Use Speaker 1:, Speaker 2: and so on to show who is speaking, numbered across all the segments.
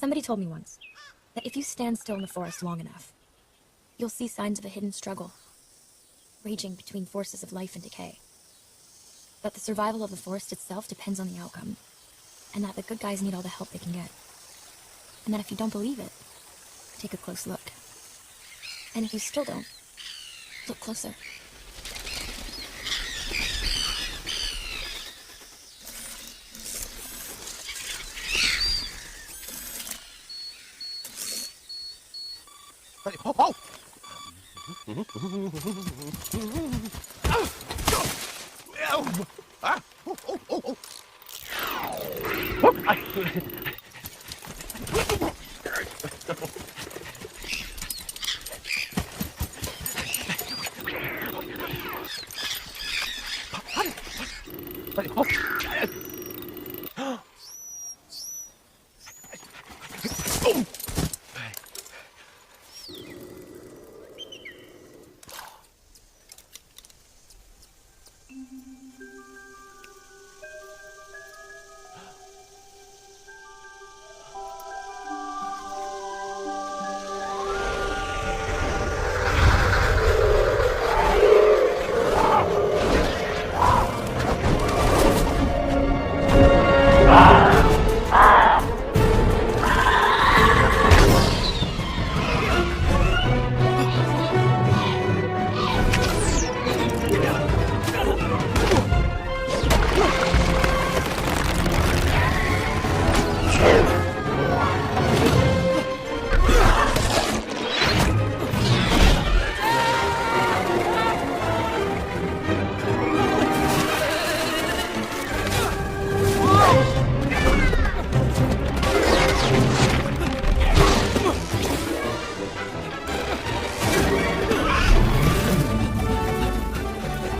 Speaker 1: Somebody told me once that if you stand still in the forest long enough, you'll see signs of a hidden struggle, raging between forces of life and decay. That the survival of the forest itself depends on the outcome, and that the good guys need all the help they can get. And that if you don't believe it, take a close look. And if you still don't, look closer.
Speaker 2: Oh! Oh!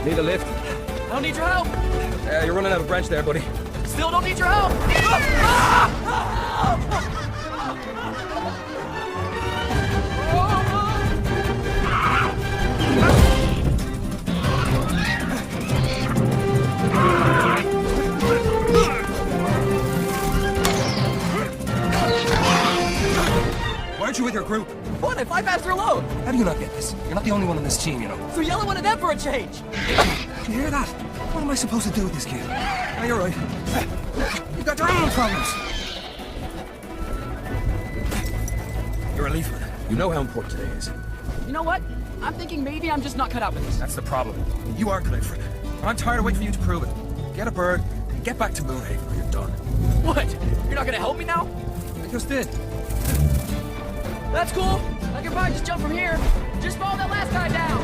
Speaker 3: Need a lift?
Speaker 4: I don't need your help.
Speaker 3: You're running out of branch there, buddy.
Speaker 4: Still don't need your help.
Speaker 3: Why aren't you with your group?
Speaker 4: What? I fly faster alone.
Speaker 3: How do you not get this? You're not the only one on this team, you know.
Speaker 4: So yell at one of them for a change.
Speaker 3: Do you hear that? What am I supposed to do with this kid? Now you're right. You've got your own problems. You're a leafer. You know how important today is.
Speaker 4: You know what? I'm thinking maybe I'm just not cut out for this.
Speaker 3: That's the problem. You are good for it. I'm tired of waiting for you to prove it. Get a bird and get back to Moonhaven or you're done.
Speaker 4: What? You're not gonna help me now?
Speaker 3: I just did.
Speaker 4: That's cool. I can probably just jump from here. Just follow that last guy down.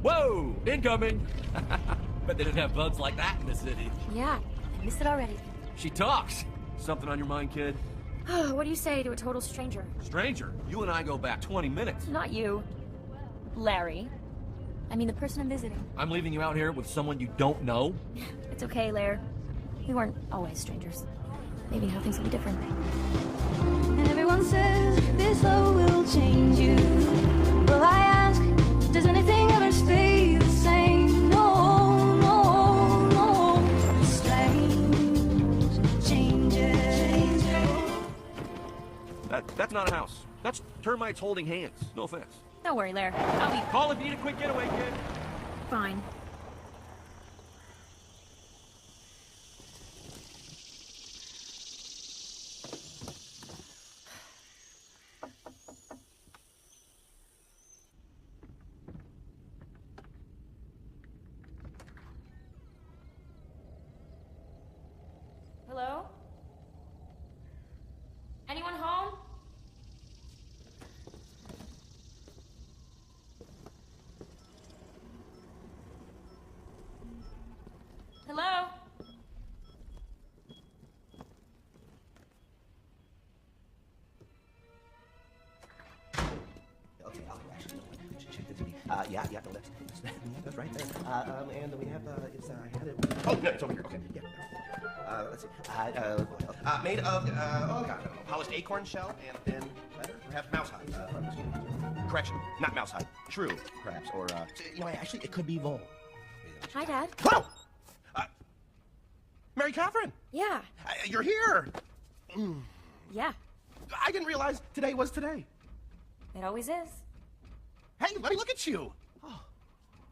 Speaker 4: Whoa! Incoming! Bet they didn't have bugs like that in the city.
Speaker 1: Yeah, I missed it already.
Speaker 4: She talks. Something on your mind, kid?
Speaker 1: What do you say to a total stranger?
Speaker 4: Stranger? You and I go back 20 minutes.
Speaker 1: Not you. Larry. I mean the person I'm visiting.
Speaker 4: I'm leaving you out here with someone you don't know?
Speaker 1: It's okay, Lair. We weren't always strangers. Maybe now things will be different.
Speaker 5: Everyone says this love will change you. Well, I ask, does anything ever stay the same? No, no, no. Strange changes.
Speaker 4: That's not a house. That's termites holding hands. No offense.
Speaker 1: Don't worry, Lair. I'll be
Speaker 4: Call if you need a quick getaway, kid.
Speaker 1: fine. Hello? Anyone home? Hello?
Speaker 2: Okay, actually, no, I should check the TV. Yeah, no, that's right there. And we have, I had it. Oh, no, it's over here. Okay, yeah. Let's see. Made of, oh god, I don't know, polished acorn shell and thin leather, perhaps mousehide. Correction, not mousehide. True, perhaps, or, actually, it could be wool.
Speaker 1: Hi, Dad.
Speaker 2: Whoa! Mary Mary Catherine.
Speaker 1: Yeah.
Speaker 2: You're here.
Speaker 1: Yeah.
Speaker 2: I didn't realize today was today.
Speaker 1: It always is.
Speaker 2: Hey, let me look at you. Oh,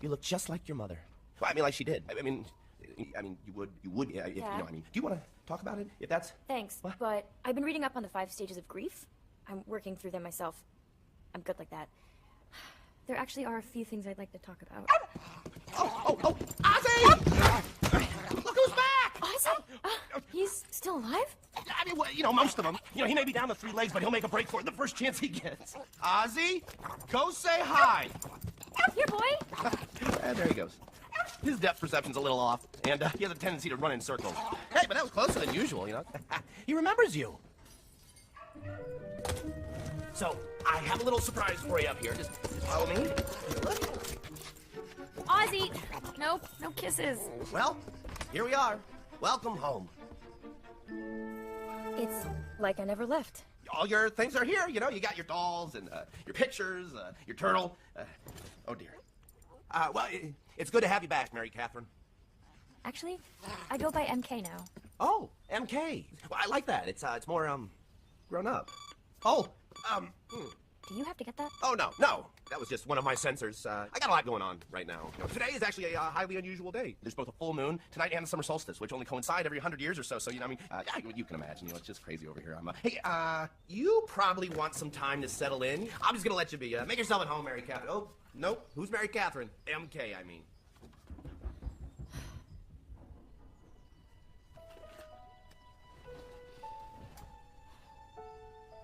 Speaker 2: you look just like your mother. Well, I mean, like she did. I mean, you would, yeah, if, you know, I mean, do you want to talk about it? If that's...
Speaker 1: Thanks,
Speaker 2: What?
Speaker 1: but I've been reading up on the 5 stages of grief. I'm working through them myself. I'm good like that. There actually are a few things I'd like to talk about.
Speaker 2: Oh, Ozzy! Look who's back!
Speaker 1: Ozzy? He's still alive?
Speaker 2: I mean, well, you know, most of them. You know, he may be down to 3 legs, but he'll make a break for it the first chance he gets. Ozzy, go say hi.
Speaker 1: Here, boy.
Speaker 2: And there he goes. His depth perception's a little off, and he has a tendency to run in circles. Hey, but that was closer than usual, you know? He remembers you. So, I have a little surprise for you up here. Just follow me.
Speaker 1: Ozzy! Nope, no kisses.
Speaker 2: Well, here we are. Welcome home.
Speaker 1: It's like I never left.
Speaker 2: All your things are here, you know? You got your dolls and your pictures, your turtle. Oh, dear. Well, it's good to have you back, Mary Catherine.
Speaker 1: Actually, I go by MK now.
Speaker 2: Oh, MK. Well, I like that. It's more, grown up. Oh,
Speaker 1: Do you have to get that?
Speaker 2: Oh, no. That was just one of my sensors. I got a lot going on right now. You know, today is actually a highly unusual day. There's both a full moon tonight and a summer solstice, which only coincide every 100 years or so. So, you know, I mean, you can imagine, you know, it's just crazy over here. Hey, you probably want some time to settle in. I'm just gonna let you be. Make yourself at home, Mary Catherine. Oh, nope. Who's Mary Catherine? MK, I mean.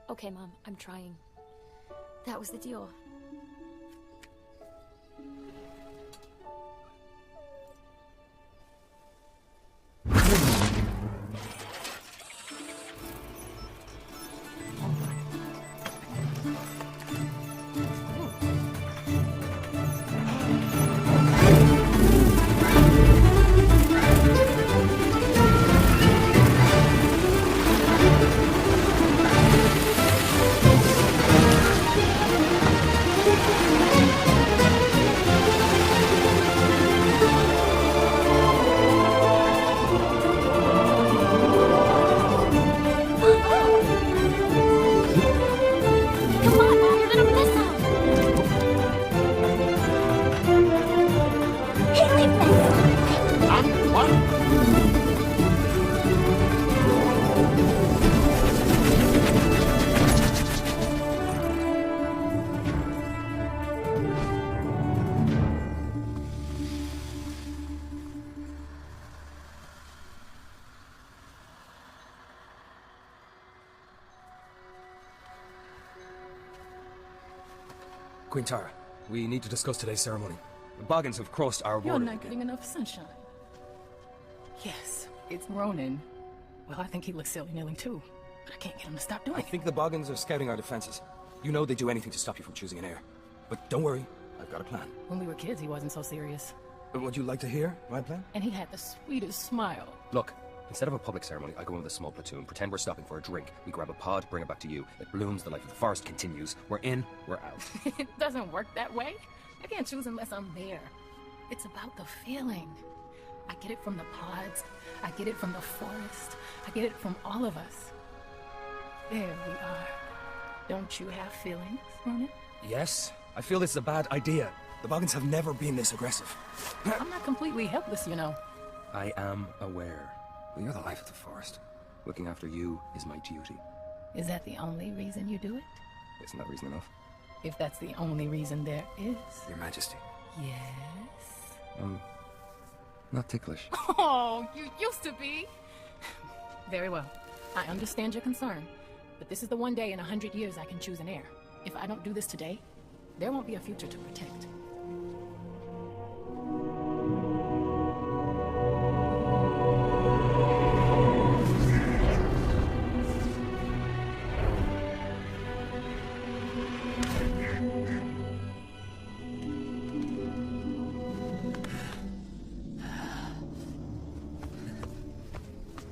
Speaker 1: Okay, Mom, I'm trying. That was the deal. Come on, Mom, you're gonna miss them! Hey, leave this!
Speaker 2: What?
Speaker 3: Queen Tara, we need to discuss today's ceremony. The Boggins have crossed our
Speaker 6: You're
Speaker 3: border.
Speaker 6: not getting enough sunshine. Yes, it's Ronan. Well, I think he looks silly kneeling too, but I can't get him to stop doing
Speaker 3: I
Speaker 6: it.
Speaker 3: think the Boggins are scouting our defenses. You know they'd do anything to stop you from choosing an heir. But don't worry, I've got a plan.
Speaker 6: When we were kids, he wasn't so serious.
Speaker 3: Would you like to hear my plan?
Speaker 6: And he had the sweetest smile.
Speaker 7: Look, instead of a public ceremony, I go in with a small platoon, pretend we're stopping for a drink. We grab a pod, bring it back to you. It blooms, the life of the forest continues. We're in, we're out.
Speaker 6: It doesn't work that way. I can't choose unless I'm there. It's about the feeling. I get it from the pods. I get it from the forest. I get it from all of us. There we are. Don't you have feelings, Ronan?
Speaker 3: Yes, I feel this is a bad idea. The Boggins have never been this aggressive.
Speaker 6: I'm not completely helpless, you know.
Speaker 7: I am aware. Well, you're the life of the forest. Looking after you is my duty.
Speaker 6: Is that the only reason you do it?
Speaker 7: Isn't that reason enough?
Speaker 6: If that's the only reason there is.
Speaker 3: Your Majesty.
Speaker 6: Yes.
Speaker 7: Not ticklish.
Speaker 6: Oh, you used to be. Very well. I understand your concern. But this is the one day in 100 years I can choose an heir. If I don't do this today, there won't be a future to protect.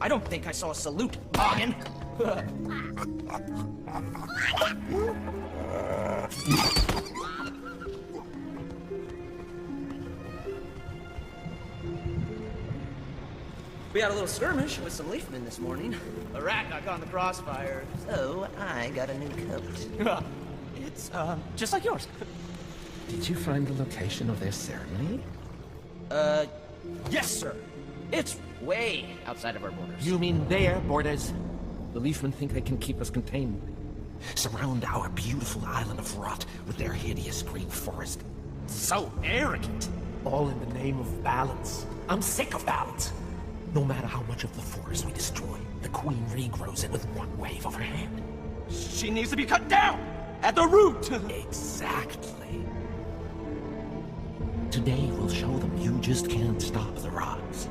Speaker 4: I don't think I saw a salute, Boggin. We had a little skirmish with some leafmen this morning. A rat got caught in the crossfire.
Speaker 2: So, I got a new coat.
Speaker 4: It's, just like yours.
Speaker 8: Did you find the location of their ceremony?
Speaker 4: Yes, sir. It's way outside of our borders.
Speaker 8: You mean their borders? The Leafmen think they can keep us contained. Surround our beautiful island of rot with their hideous green forest. So arrogant! All in the name of balance. I'm sick of balance. No matter how much of the forest we destroy, the Queen regrows it with one wave of her hand.
Speaker 4: She needs to be cut down! At the root!
Speaker 8: Exactly. Today we'll show them you just can't stop the rots.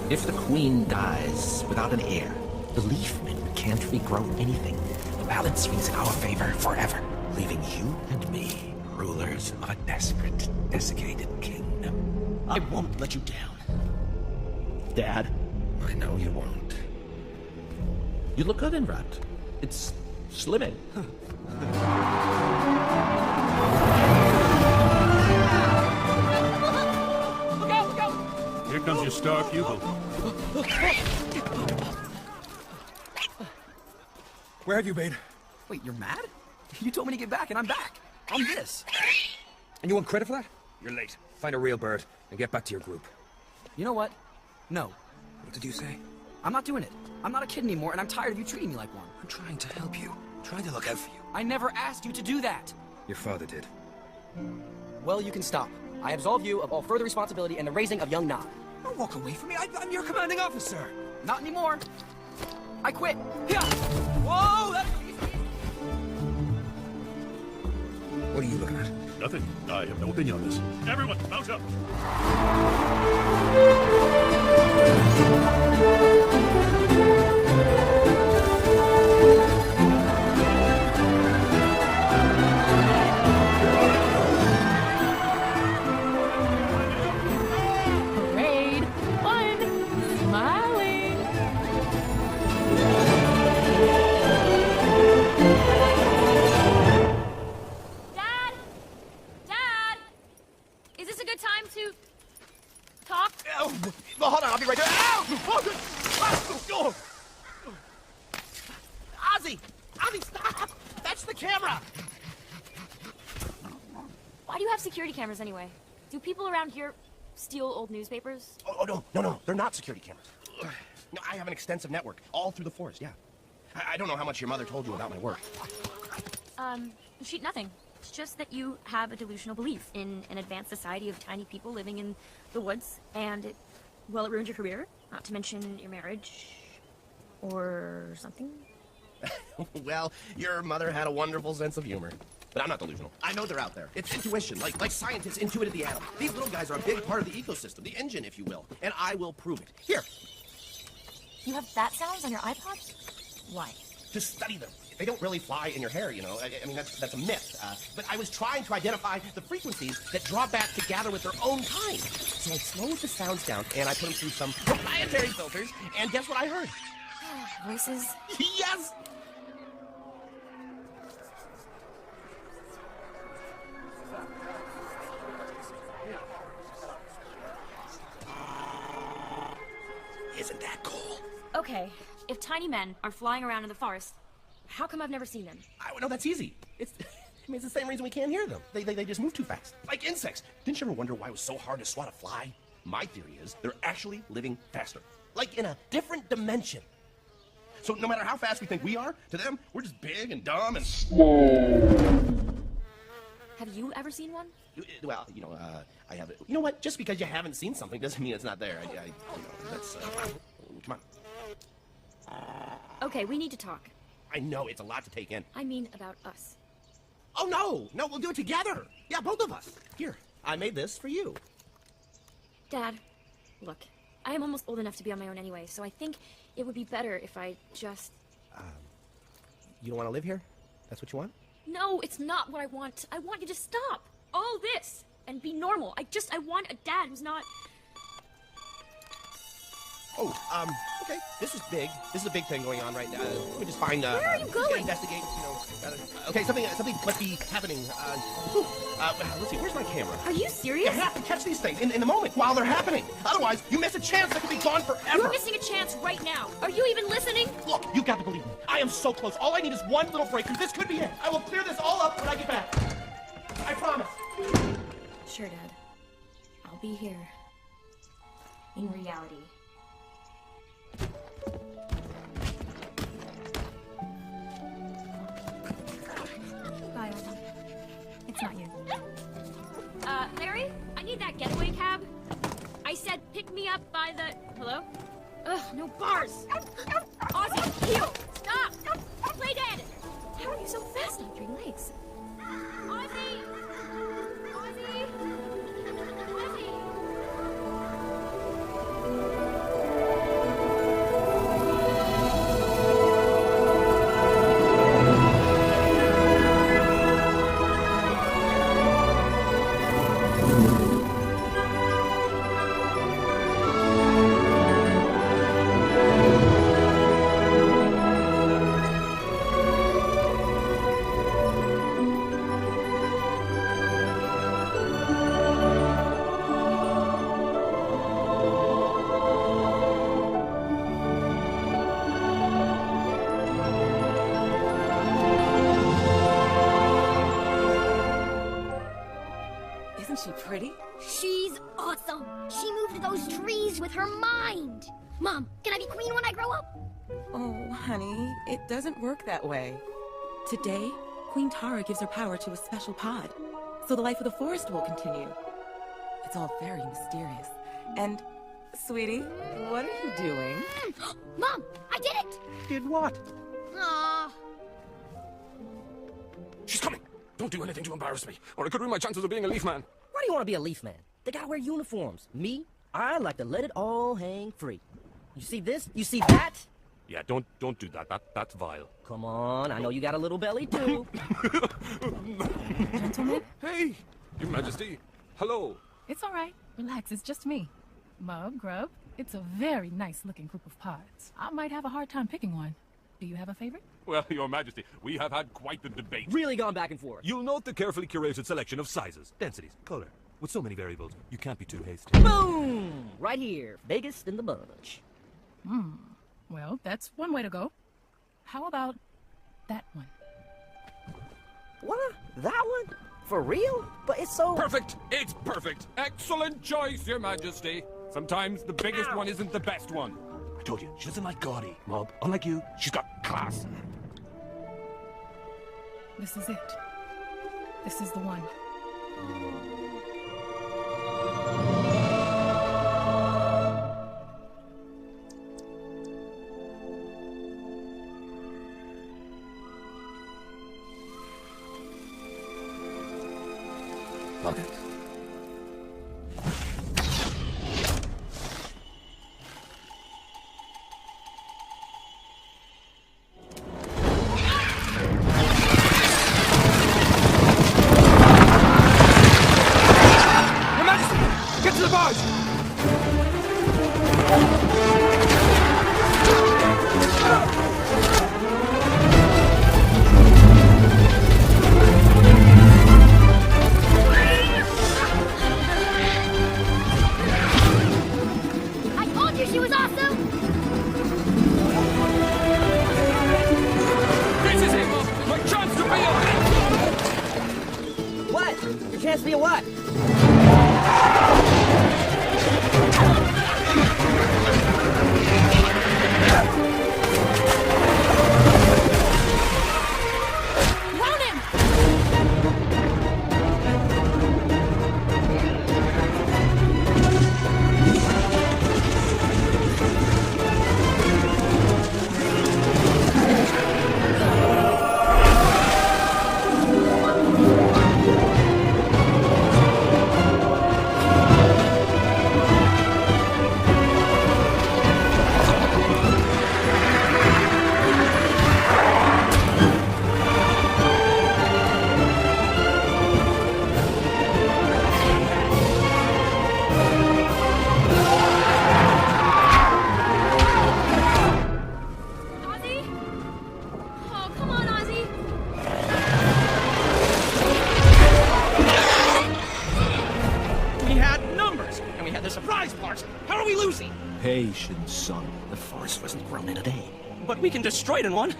Speaker 8: If the Queen dies without an heir, the Leafmen can't regrow anything. The balance swings in our favor forever, leaving you and me rulers of a desperate, desiccated kingdom.
Speaker 4: I won't let you down.
Speaker 8: Dad, I know you won't. You look good in rat. It's slimming.
Speaker 4: Look out, look out!
Speaker 9: Here comes your star pupil.
Speaker 3: Where have you been?
Speaker 4: Wait, you're mad? You told me to get back, and I'm back. On this.
Speaker 3: And you want credit for that? You're late. Find a real bird and get back to your group.
Speaker 4: You know what? No.
Speaker 3: What did you say?
Speaker 4: I'm not doing it. I'm not a kid anymore, and I'm tired of you treating me like one.
Speaker 3: I'm trying to help you. Trying to look out for you.
Speaker 4: I never asked you to do that.
Speaker 3: Your father did.
Speaker 4: Well, you can stop. I absolve you of all further responsibility in the raising of young Na.
Speaker 3: Don't walk away from me. I'm your commanding officer.
Speaker 4: Not anymore. I quit. Yeah. Whoa! That's
Speaker 3: What are you looking at?
Speaker 9: Nothing. I have no opinion on this. Everyone, mount up.
Speaker 6: Parade 1, smiling.
Speaker 1: Dad! Dad! Is this a good time to talk?
Speaker 2: Oh, well, hold on, I'll be right there. Ow! Oh, Ozzy! Ozzy, stop! That's the camera!
Speaker 1: Why do you have security cameras anyway? Do people around here steal old newspapers?
Speaker 2: Oh, no, they're not security cameras. No, I have an extensive network, all through the forest, yeah. I don't know how much your mother told you about my work.
Speaker 1: Nothing. It's just that you have a delusional belief in an advanced society of tiny people living in the woods, and it ruined your career, not to mention your marriage, or something.
Speaker 2: Well, your mother had a wonderful sense of humor. But I'm not delusional. I know they're out there. It's intuition, like scientists intuited the atom. These little guys are a big part of the ecosystem, the engine, if you will. And I will prove it. Here,
Speaker 1: You have bat sounds on your iPod? Why?
Speaker 2: to study them. They don't really fly in your hair, you know. I mean, that's a myth. But I was trying to identify the frequencies that draw bats to gather with their own kind. So I slowed the sounds down, and I put them through some proprietary filters, and guess what I heard?
Speaker 1: Voices?
Speaker 2: Yes! Isn't that cool?
Speaker 1: Okay, if tiny men are flying around in the forest, how come I've never seen them?
Speaker 2: No, that's easy. It's the same reason we can't hear them. They just move too fast, like insects. Didn't you ever wonder why it was so hard to swat a fly? My theory is they're actually living faster, like in a different dimension. So no matter how fast we think we are, to them, we're just big and dumb and
Speaker 1: Have you ever seen one?
Speaker 2: well, I haven't. You know what? Just because you haven't seen something doesn't mean it's not there. That's come on.
Speaker 1: Okay, we need to talk.
Speaker 2: I know it's a lot to take in.
Speaker 1: I mean about us.
Speaker 2: Oh no, we'll do it together. Yeah, both of us. Here, I made this for you.
Speaker 1: Dad, look, I am almost old enough to be on my own anyway, so I think it would be better if I just...
Speaker 2: You don't want to live here? That's what you want?
Speaker 1: No, it's not what I want. I want you to stop all this and be normal. I want a dad who's not...
Speaker 2: Oh, Okay, this is big. This is a big thing going on right now. Let me just find.
Speaker 1: Where are you going?
Speaker 2: Investigate. Okay, something must be happening. Let's see. Where's my camera?
Speaker 1: Are you
Speaker 2: You
Speaker 1: serious?
Speaker 2: have to catch these things in the moment while they're happening. Otherwise, you miss a chance that could be gone forever.
Speaker 1: You're missing a chance right now. Are you even listening?
Speaker 2: Look, you've got to believe me. I am so close. All I need is one little breakthrough. This could be it. I will clear this all up when I get back. I promise.
Speaker 1: Sure, Dad. I'll be here. In reality. Bye, Arthur. It's not you. Larry? I need that getaway cab. I said pick me up by the... Hello? Ugh, no bars! Ozzy, heel! Stop! Play dead! How are you so fast on 3 legs? Ozzy! Ozzy! Ozzy!
Speaker 10: Isn't she pretty?
Speaker 11: She's awesome. She moved those trees with her mind. Mom, can I be queen when I grow up?
Speaker 10: Oh, honey, it doesn't work that way. Today, Queen Tara gives her power to a special pod, so the life of the forest will continue. It's all very mysterious. And, sweetie, what are you doing?
Speaker 11: Mom, I did it!
Speaker 8: Did what?
Speaker 11: Aww.
Speaker 8: She's coming! Don't do anything to embarrass me, or it could ruin my chances of being a leaf man.
Speaker 12: Why do you want to be a leaf man? They gotta wear uniforms. Me? I like to let it all hang free. You see this? You see that?
Speaker 9: Yeah, don't do that. That's vile.
Speaker 12: Come on, I know you got a little belly too.
Speaker 6: Gentlemen?
Speaker 9: Hey, Your Majesty. Hello.
Speaker 6: It's all right. Relax, it's just me. Mub, Grub, it's a very nice-looking group of pods. I might have a hard time picking one. Do you have a favorite?
Speaker 9: Well, Your Majesty, we have had quite the debate.
Speaker 12: Really gone back and forth.
Speaker 9: You'll note the carefully curated selection of sizes, densities, color. With so many variables, you can't be too hasty.
Speaker 12: Boom! Right here, biggest in the bunch.
Speaker 6: Well, that's one way to go. How about that one?
Speaker 12: What? That one? For real? But it's so...
Speaker 9: Perfect! It's perfect! Excellent choice, Your Majesty! Sometimes the biggest one isn't the best one. I told you, she doesn't like gaudy, Mub. Unlike you, she's got class.
Speaker 6: This is it. This is the one.
Speaker 3: Pocket.
Speaker 8: Your Majesty! Get to the barge!
Speaker 11: I told you she was awesome!
Speaker 8: This is it, Mub! My chance to be a...
Speaker 12: What? Your chance to be a what?
Speaker 1: Round him!
Speaker 8: civilization, son. The forest wasn't grown in a day.
Speaker 13: But we can destroy it in one,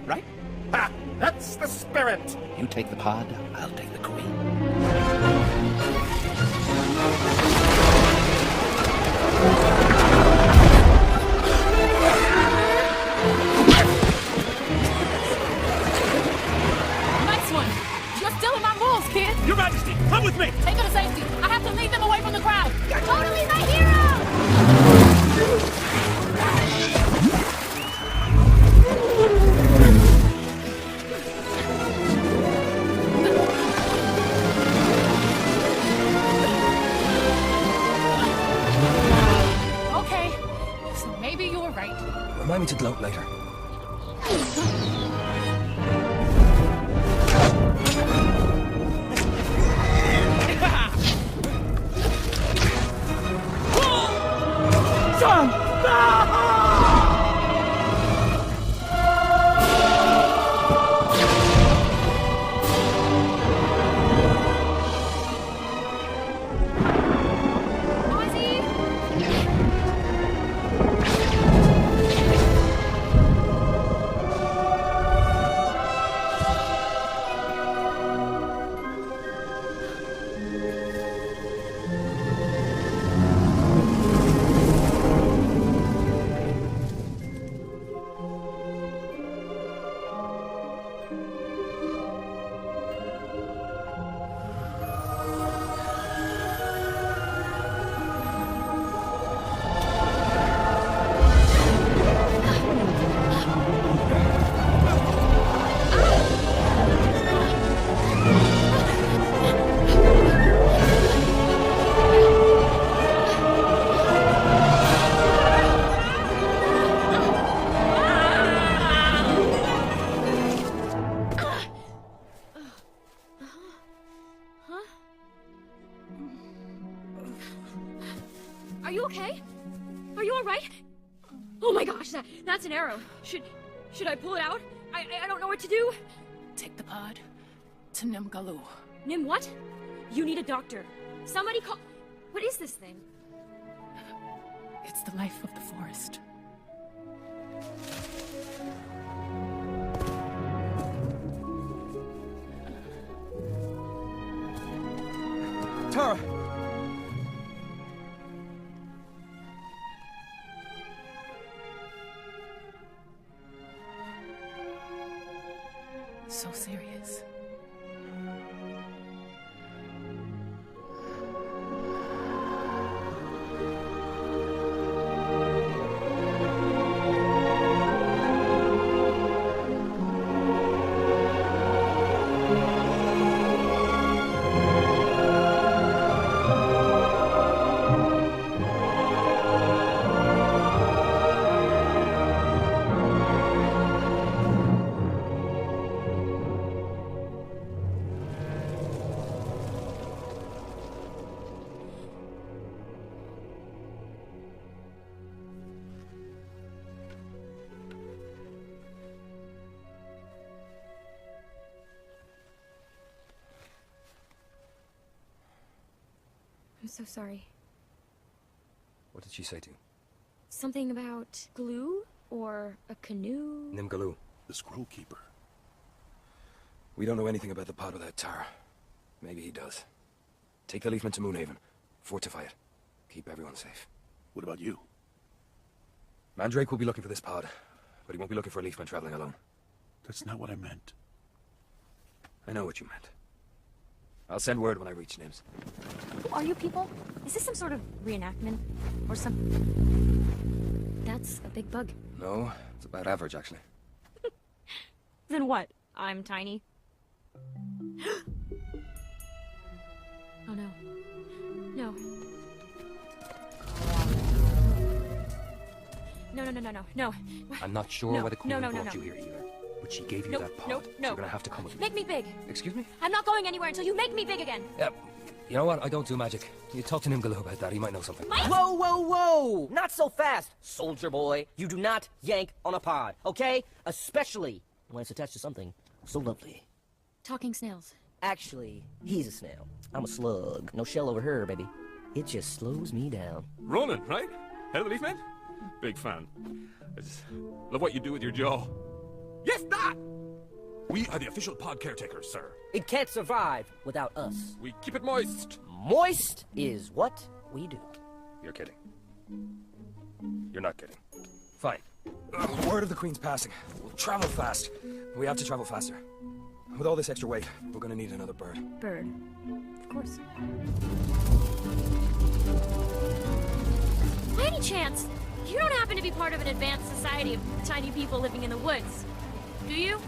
Speaker 13: right?
Speaker 8: Ha! That's the spirit! You take the pod, I'll take the queen.
Speaker 6: Nice one! You're stealing my moves, kid!
Speaker 9: Your Majesty, come with me!
Speaker 6: Take her to safety. I have to lead them away from the crowd.
Speaker 11: You're totally my hero!
Speaker 6: Okay, so maybe you were right.
Speaker 7: Remind me to gloat later.
Speaker 11: Are you okay? Are you all right? Oh my gosh, that's an arrow. Should I pull it out? I don't know what to do.
Speaker 6: Take the pod to Nimgalu.
Speaker 11: Nim what? You need a doctor. Somebody call... What is this thing?
Speaker 6: It's the life of the forest.
Speaker 3: Tara!
Speaker 6: So serious.
Speaker 1: I'm so sorry.
Speaker 7: What did she say to you?
Speaker 1: Something about glue or a canoe?
Speaker 7: Nimgalu.
Speaker 8: The scroll keeper.
Speaker 7: We don't know anything about the pod without Tara. Maybe he does. Take the leafman to Moonhaven. Fortify it. Keep everyone safe.
Speaker 8: What about you?
Speaker 7: Mandrake will be looking for this pod, but he won't be looking for a leafman traveling alone.
Speaker 8: That's not what I meant.
Speaker 7: I know what you meant. I'll send word when I reach Nims.
Speaker 1: Who are you people? Is this some sort of reenactment? Or some... That's a big bug.
Speaker 7: No, it's about average, actually.
Speaker 1: Then what? I'm tiny. Oh no. No. No.
Speaker 7: I'm not sure
Speaker 1: No,
Speaker 7: why the Queen
Speaker 1: no.
Speaker 7: brought you here either. But she gave you
Speaker 1: Nope,
Speaker 7: that pod.
Speaker 1: nope,
Speaker 7: So
Speaker 1: no.
Speaker 7: you're gonna have to come with me.
Speaker 1: Make me big.
Speaker 7: Excuse me?
Speaker 1: I'm not going anywhere until you make me big again.
Speaker 7: Yeah. You know what? I don't do magic. You talk to Nimgalu about that. He might know something.
Speaker 12: Whoa, whoa, whoa! Not so fast, soldier boy. You do not yank on a pod, okay? Especially when it's attached to something so lovely.
Speaker 1: Talking snails.
Speaker 12: Actually, he's a snail. I'm a slug. No shell over her, baby. It just slows me down.
Speaker 9: Ronan, right? Head of the Leafman? Big fan. I just love what you do with your jaw. Yes, that! We are the official pod caretakers, sir.
Speaker 12: It can't survive without us.
Speaker 9: We keep it moist.
Speaker 12: Moist is what we do.
Speaker 7: You're kidding. You're not kidding. Fine. Word of the Queen's passing. We'll travel fast. We have to travel faster. With all this extra weight, we're gonna need another bird.
Speaker 1: Bird. Of course.
Speaker 11: By any chance, you don't happen to be part of an advanced society of tiny people living in the woods, do you?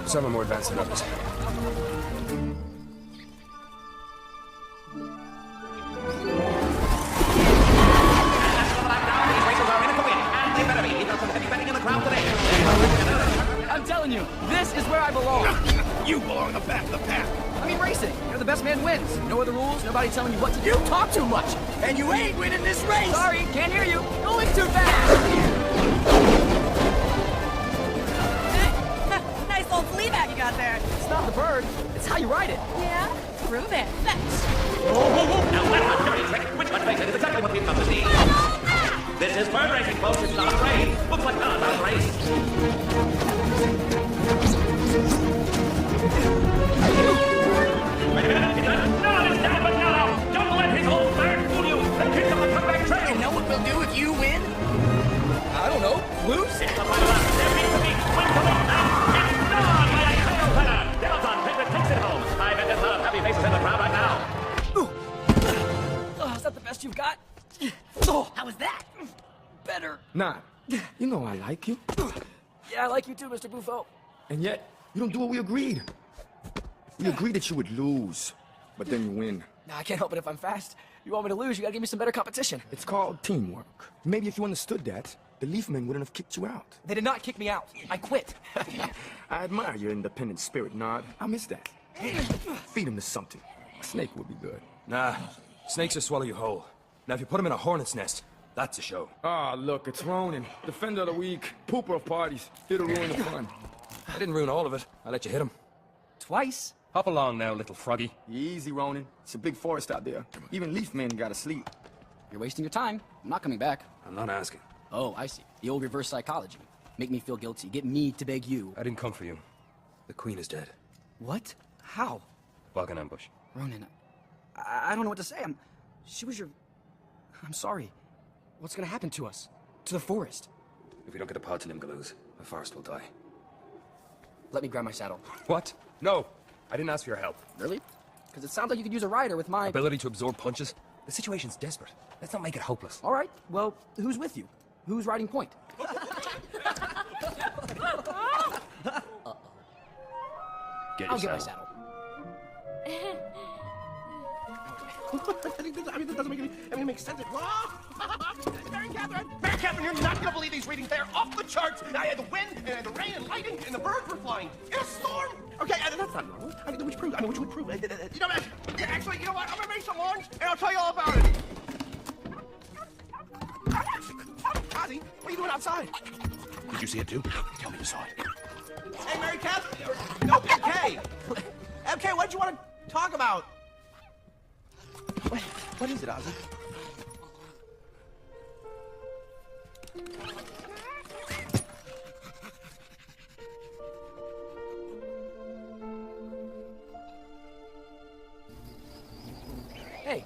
Speaker 7: Some are more advanced than others.
Speaker 4: I'm telling you, this is where I belong.
Speaker 8: You belong in the back of the pack.
Speaker 4: I mean, racing. The best man wins. No other rules, nobody telling you what to do. You talk too much.
Speaker 8: And you ain't winning this race.
Speaker 4: Sorry, can't hear you. Going too fast.
Speaker 10: Nice old flea bag you got there.
Speaker 4: It's not the bird. It's how you ride it.
Speaker 10: Yeah? Prove it.
Speaker 2: Now, that's a dirty trick. Which, let's face it, is exactly what we've come to see. This is bird racing, folks. It's not a race. Looks like not a race. Wait a minute. It's not as down, but now. Don't let his old bird fool you. The kid's on the comeback trail.
Speaker 8: You know what we'll do if you win?
Speaker 4: I don't know. Lose?
Speaker 2: It's the final lap. There needs to be swing coming out. It's done by a tail feather. Delton Pickett takes it home. I bet there's a lot of happy faces in the crowd right now.
Speaker 4: Oh, is that the best you've got? Oh,
Speaker 10: How was that?
Speaker 4: better.
Speaker 3: Nah, you know I like you.
Speaker 4: Yeah, I like you too, Mr. Buffo.
Speaker 3: And yet, you don't do what we agreed. We agreed that you would lose, but then you win.
Speaker 4: Nah, I can't help it if I'm fast. You want me to lose, you gotta give me some better competition.
Speaker 3: It's called teamwork. Maybe if you understood that, the Leafmen wouldn't have kicked you out.
Speaker 4: They did not kick me out. I quit.
Speaker 3: I admire your independent spirit, Nod. I miss that. Feed him to something. A snake would be good.
Speaker 7: Nah, snakes will swallow you whole. Now, if you put him in a hornet's nest, that's a show.
Speaker 3: Ah, look, it's Ronan. Defender of the week. Pooper of parties. It'll ruin the fun.
Speaker 7: I didn't ruin all of it. I let you hit him.
Speaker 4: Twice?
Speaker 9: Hop along now, little froggy.
Speaker 3: Easy, Ronan. It's a big forest out there. Even Leafmen gotta sleep.
Speaker 4: You're wasting your time. I'm not coming back.
Speaker 7: I'm not asking.
Speaker 4: Oh, I see. The old reverse psychology. Make me feel guilty. Get me to beg you.
Speaker 7: I didn't come for you. The Queen is dead.
Speaker 4: What? How?
Speaker 7: Bug and ambush.
Speaker 4: Ronan, I don't know what to say. She was your... I'm sorry. What's gonna happen to us? To the forest?
Speaker 7: If we don't get a pod to Limgaloos, the forest will die.
Speaker 4: Let me grab my saddle.
Speaker 7: What? No. I didn't ask for your help.
Speaker 4: Really? Because it sounds like you could use a rider with my...
Speaker 7: Ability to absorb punches? The situation's desperate. Let's not make it hopeless.
Speaker 4: All right. Well, who's with you? Who's riding point?
Speaker 7: Get
Speaker 4: I'll
Speaker 7: your
Speaker 4: get my
Speaker 7: saddle.
Speaker 4: saddle.
Speaker 2: That doesn't make any... it makes sense. Mary Catherine, you're not gonna believe these readings. They're off the charts. I had the wind, and I had the rain, and lightning, and the birds were flying. In a storm! Okay, that's not normal. Which would prove... you know, actually, you know what? I'm gonna make some lunch, and I'll tell you all about it. Ozzy, what are you doing outside?
Speaker 8: Did you see it too? Tell me you saw it.
Speaker 2: Hey, Mary Catherine! No, MK! MK, what did you want to talk about? What is it, Ozzy?
Speaker 4: Hey,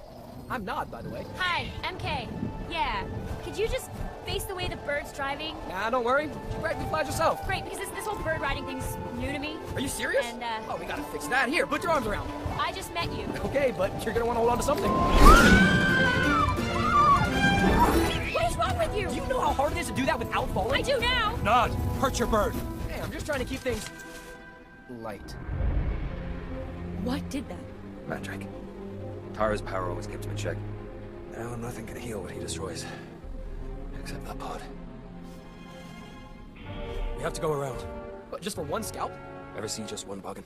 Speaker 4: I'm Nod, by the way.
Speaker 11: Hi, MK. Yeah. Could you just face the way the bird's driving?
Speaker 4: Nah, don't worry. You practically flies yourself.
Speaker 11: Great, because this whole bird riding thing's new to me.
Speaker 4: Are you serious?
Speaker 11: And,
Speaker 4: Oh, we gotta fix that. Here, put your arms around me.
Speaker 11: I just met you.
Speaker 4: Okay, but you're gonna want to hold on to something.
Speaker 11: What is wrong with you?
Speaker 4: Do you know how hard it is to do that without falling?
Speaker 11: I do now.
Speaker 7: Nod! Hurt your bird!
Speaker 4: Hey, I'm just trying to keep things... light.
Speaker 11: What did that?
Speaker 7: Mandrake. Tara's power always kept him in check. Now nothing can heal what he destroys. Except that pod. We have to go around.
Speaker 4: What, just for one scalp?
Speaker 7: Ever see just one buggin'?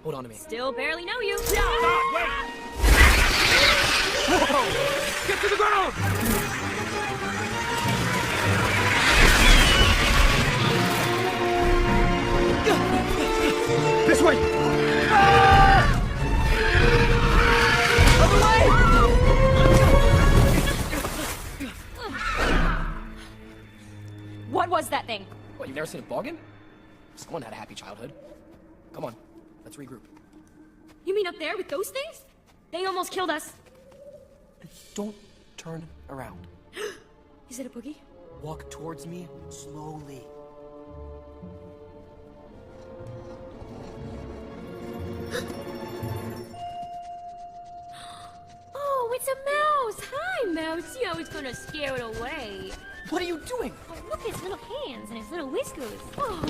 Speaker 4: Hold on to me.
Speaker 11: Still barely know you.
Speaker 4: God, wait! Whoa! Get to the ground!
Speaker 3: This way!
Speaker 4: Other way!
Speaker 11: was that thing?
Speaker 4: What, you've never seen a bargain? Someone had a happy childhood. Come on, let's regroup.
Speaker 11: You mean up there with those things? They almost killed us.
Speaker 4: Don't turn around.
Speaker 11: Is it a boogie?
Speaker 4: Walk towards me slowly.
Speaker 11: Oh, it's a mouse! Hi, mouse! You know it's gonna scare it away.
Speaker 4: What are you doing?
Speaker 11: Oh, look at his little hands and his little whiskers. Oh.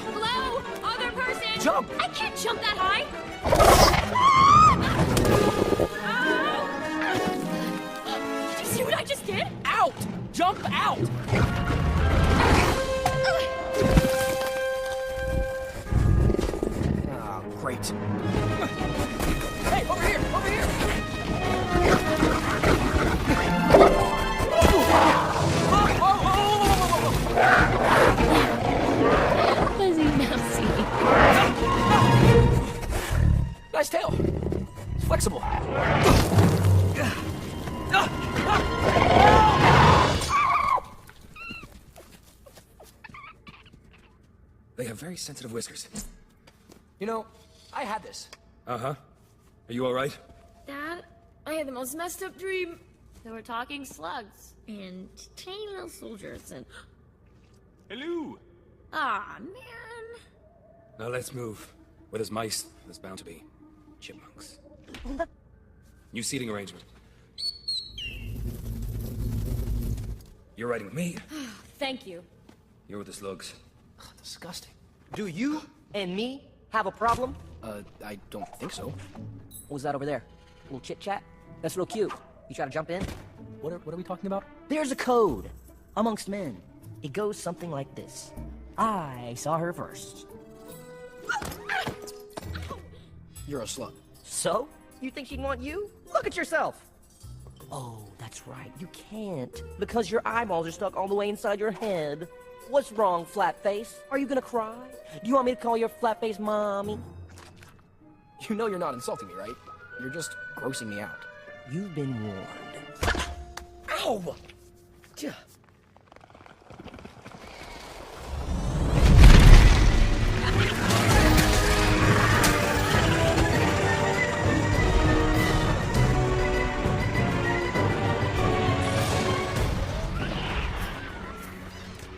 Speaker 11: Hello? Other person?
Speaker 4: Jump!
Speaker 11: I can't jump that high! Did you see what I just did?
Speaker 4: Out! Jump out! Ah, great. Hey, over here! Over here!
Speaker 11: Fuzzy mousy.
Speaker 4: Nice tail. It's flexible.
Speaker 7: They have very sensitive whiskers.
Speaker 4: You know, I had this.
Speaker 7: Uh-huh. Are you all right?
Speaker 11: Dad, I had the most messed up dream. There were talking slugs and tiny little soldiers and...
Speaker 9: Hello.
Speaker 11: Aw, man.
Speaker 7: Now let's move. Where there's mice, there's bound to be chipmunks. New seating arrangement. You're riding with me.
Speaker 11: Thank you.
Speaker 7: You're with the slugs.
Speaker 4: Disgusting.
Speaker 12: Do you and me have a problem?
Speaker 4: I don't think so.
Speaker 12: What was that over there? A little chit-chat? That's real cute. You try to jump in?
Speaker 4: What are we talking about?
Speaker 12: There's a code amongst men. It goes something like this. I saw her first.
Speaker 4: You're a slug.
Speaker 12: So? You think she'd want you? Look at yourself! Oh, that's right. You can't. Because your eyeballs are stuck all the way inside your head. What's wrong, flat face? Are you gonna cry? Do you want me to call your flat face mommy?
Speaker 4: You know you're not insulting me, right? You're just grossing me out.
Speaker 12: You've been warned.
Speaker 4: Ow! Tch.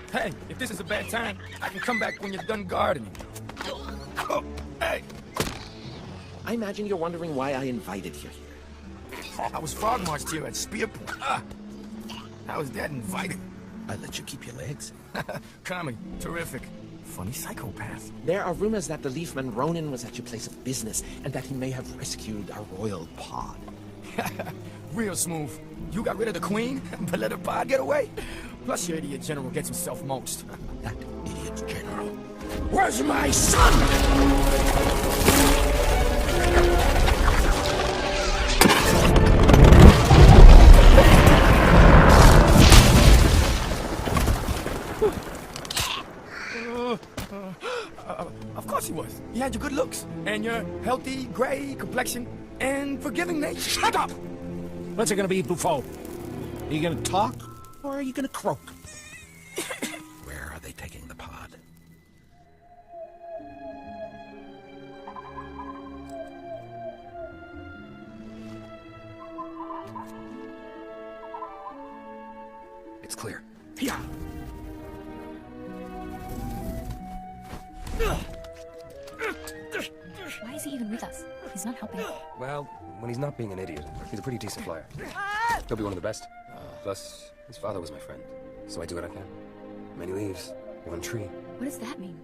Speaker 3: Hey, if this is a bad time, I can come back when you're done gardening. Oh, hey!
Speaker 8: I imagine you're wondering why I invited you here.
Speaker 3: I was frog marched here at Spear Point. How is that inviting?
Speaker 8: I let you keep your legs.
Speaker 3: Comedy. Terrific. Funny psychopath.
Speaker 8: There are rumors that the Leafman Ronin was at your place of business, and that he may have rescued our royal pod.
Speaker 3: Real smooth. You got rid of the queen, but let her pod get away? Plus your idiot general gets himself mulched.
Speaker 8: That idiot general. Where's my son?
Speaker 3: Of course he was. He had your good looks, and your healthy, gray complexion, and forgiving nature.
Speaker 8: Shut up! What's it gonna be, Buffo? Are you gonna talk, or are you gonna croak? Where are they taking the pod?
Speaker 7: It's clear.
Speaker 3: Yeah.
Speaker 1: Why is he even with us? He's not helping.
Speaker 7: Well, when he's not being an idiot, he's a pretty decent flyer. He'll be one of the best. Plus, his father was my friend, so I do what I can. Many leaves, one tree.
Speaker 1: What does that mean?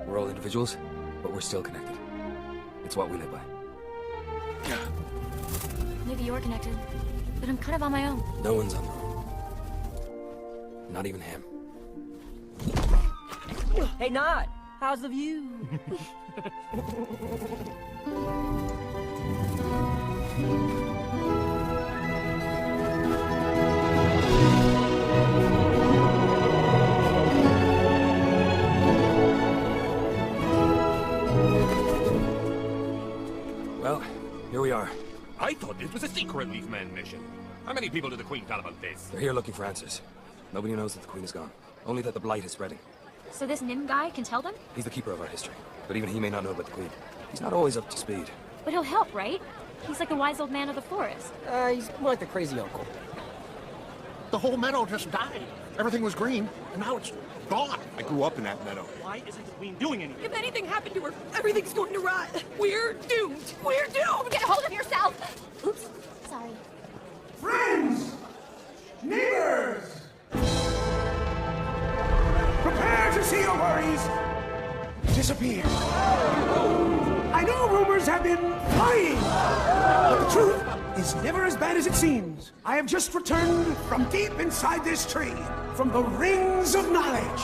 Speaker 7: We're all individuals, but we're still connected. It's what we live by.
Speaker 1: Maybe you're connected, but I'm kind of on my own.
Speaker 7: No one's on their own. Not even him.
Speaker 12: Hey, Nod! How's the view?
Speaker 7: Here we are.
Speaker 9: I thought this was a secret Leafman mission. How many people did the Queen tell about this?
Speaker 7: They're here looking for answers. Nobody knows that the Queen is gone. Only that the Blight is spreading.
Speaker 11: So this Nim guy can tell them?
Speaker 7: He's the keeper of our history. But even he may not know about the Queen. He's not always up to speed.
Speaker 11: But he'll help, right? He's like the wise old man of the forest.
Speaker 12: He's more like the crazy uncle.
Speaker 8: The whole meadow just died. Everything was green, and now it's gone.
Speaker 9: I grew up in that meadow.
Speaker 13: Why isn't the Queen doing anything?
Speaker 11: If anything happened to her, everything's going to rot. We're doomed. We're doomed. Get a hold of yourself. Oops. Sorry.
Speaker 14: Friends! Neighbors! Prepare to see your worries disappear. I know rumors have been flying, but the truth is never as bad as it seems. I have just returned from deep inside this tree, from the rings of knowledge,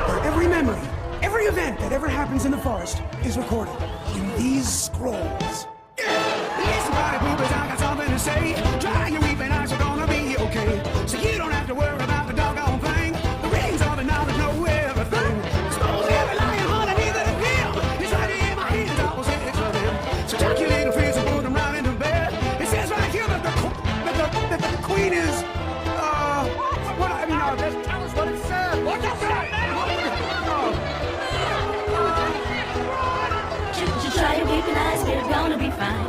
Speaker 14: where every memory, every event that ever happens in the forest is recorded in these scrolls. Listen, buddy, poopers, I got something to say. Dry your weeping eyes are gonna be okay. So you don't have to worry about the doggone thing. The rings of the knowledge know everything. Expose every lion, hunter, neither of him. It's right here in my hands, I will say it's for them. So tuck your little fears and put them right into bed. It says right here that the queen is, what I mean, just tell us what it says. What does it say?
Speaker 5: Try to weep and eyes, we're gonna be fine.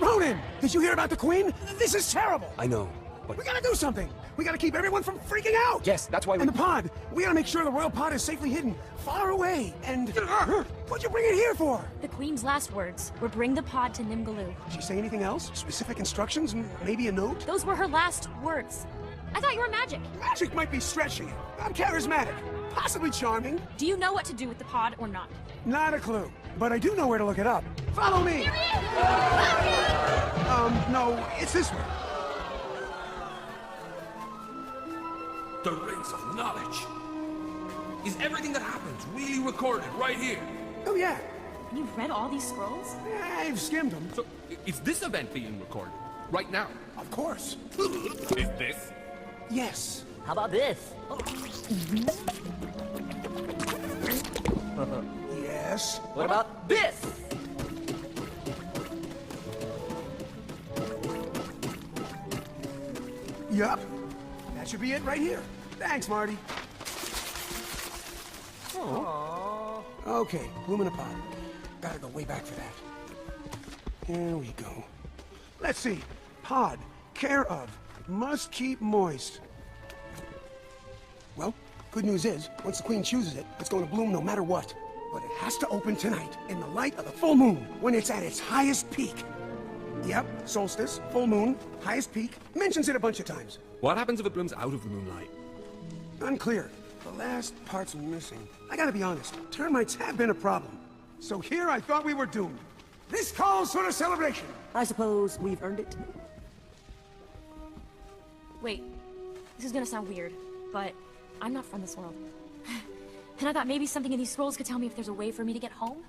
Speaker 14: Ronan, did you hear about the queen? This is terrible.
Speaker 7: I know, but...
Speaker 14: We gotta do something. We gotta keep everyone from freaking out.
Speaker 7: Yes, that's why we...
Speaker 14: And the pod. We gotta make sure the royal pod is safely hidden, far away. And... what'd you bring it here for?
Speaker 11: The Queen's last words were bring the pod to Nimgaloo.
Speaker 14: Did she say anything else? Specific instructions? Maybe a note?
Speaker 11: Those were her last words. I thought you were magic.
Speaker 14: Magic might be stretching it. I'm charismatic. Possibly charming.
Speaker 11: Do you know what to do with the pod or not?
Speaker 14: Not a clue. But I do know where to look it up. Follow me! No, it's this way.
Speaker 9: The Rings of Knowledge. Is everything that happens really recorded right here?
Speaker 14: Oh, yeah.
Speaker 11: You've read all these scrolls?
Speaker 14: I've skimmed them.
Speaker 9: So, is this event being recorded? Right now?
Speaker 14: Of course.
Speaker 9: Is this?
Speaker 14: Yes.
Speaker 12: How about this?
Speaker 14: Yes.
Speaker 12: What about this?
Speaker 14: Yup. That should be it right here. Thanks, Marty.
Speaker 12: Aww.
Speaker 14: Okay, Luminapod. Gotta go way back for that. Here we go. Let's see. Pod. Care of. Must keep moist. Well, good news is, once the Queen chooses it, it's going to bloom no matter what. But it has to open tonight, in the light of the full moon, when it's at its highest peak. Yep, solstice, full moon, highest peak. Mentions it a bunch of times.
Speaker 9: What happens if it blooms out of the moonlight?
Speaker 14: Unclear. The last part's missing. I gotta be honest, termites have been a problem. So here I thought we were doomed. This calls for a celebration.
Speaker 12: I suppose we've earned it.
Speaker 11: Wait, this is gonna sound weird, but I'm not from this world. And I thought maybe something in these scrolls could tell me if there's a way for me to get home?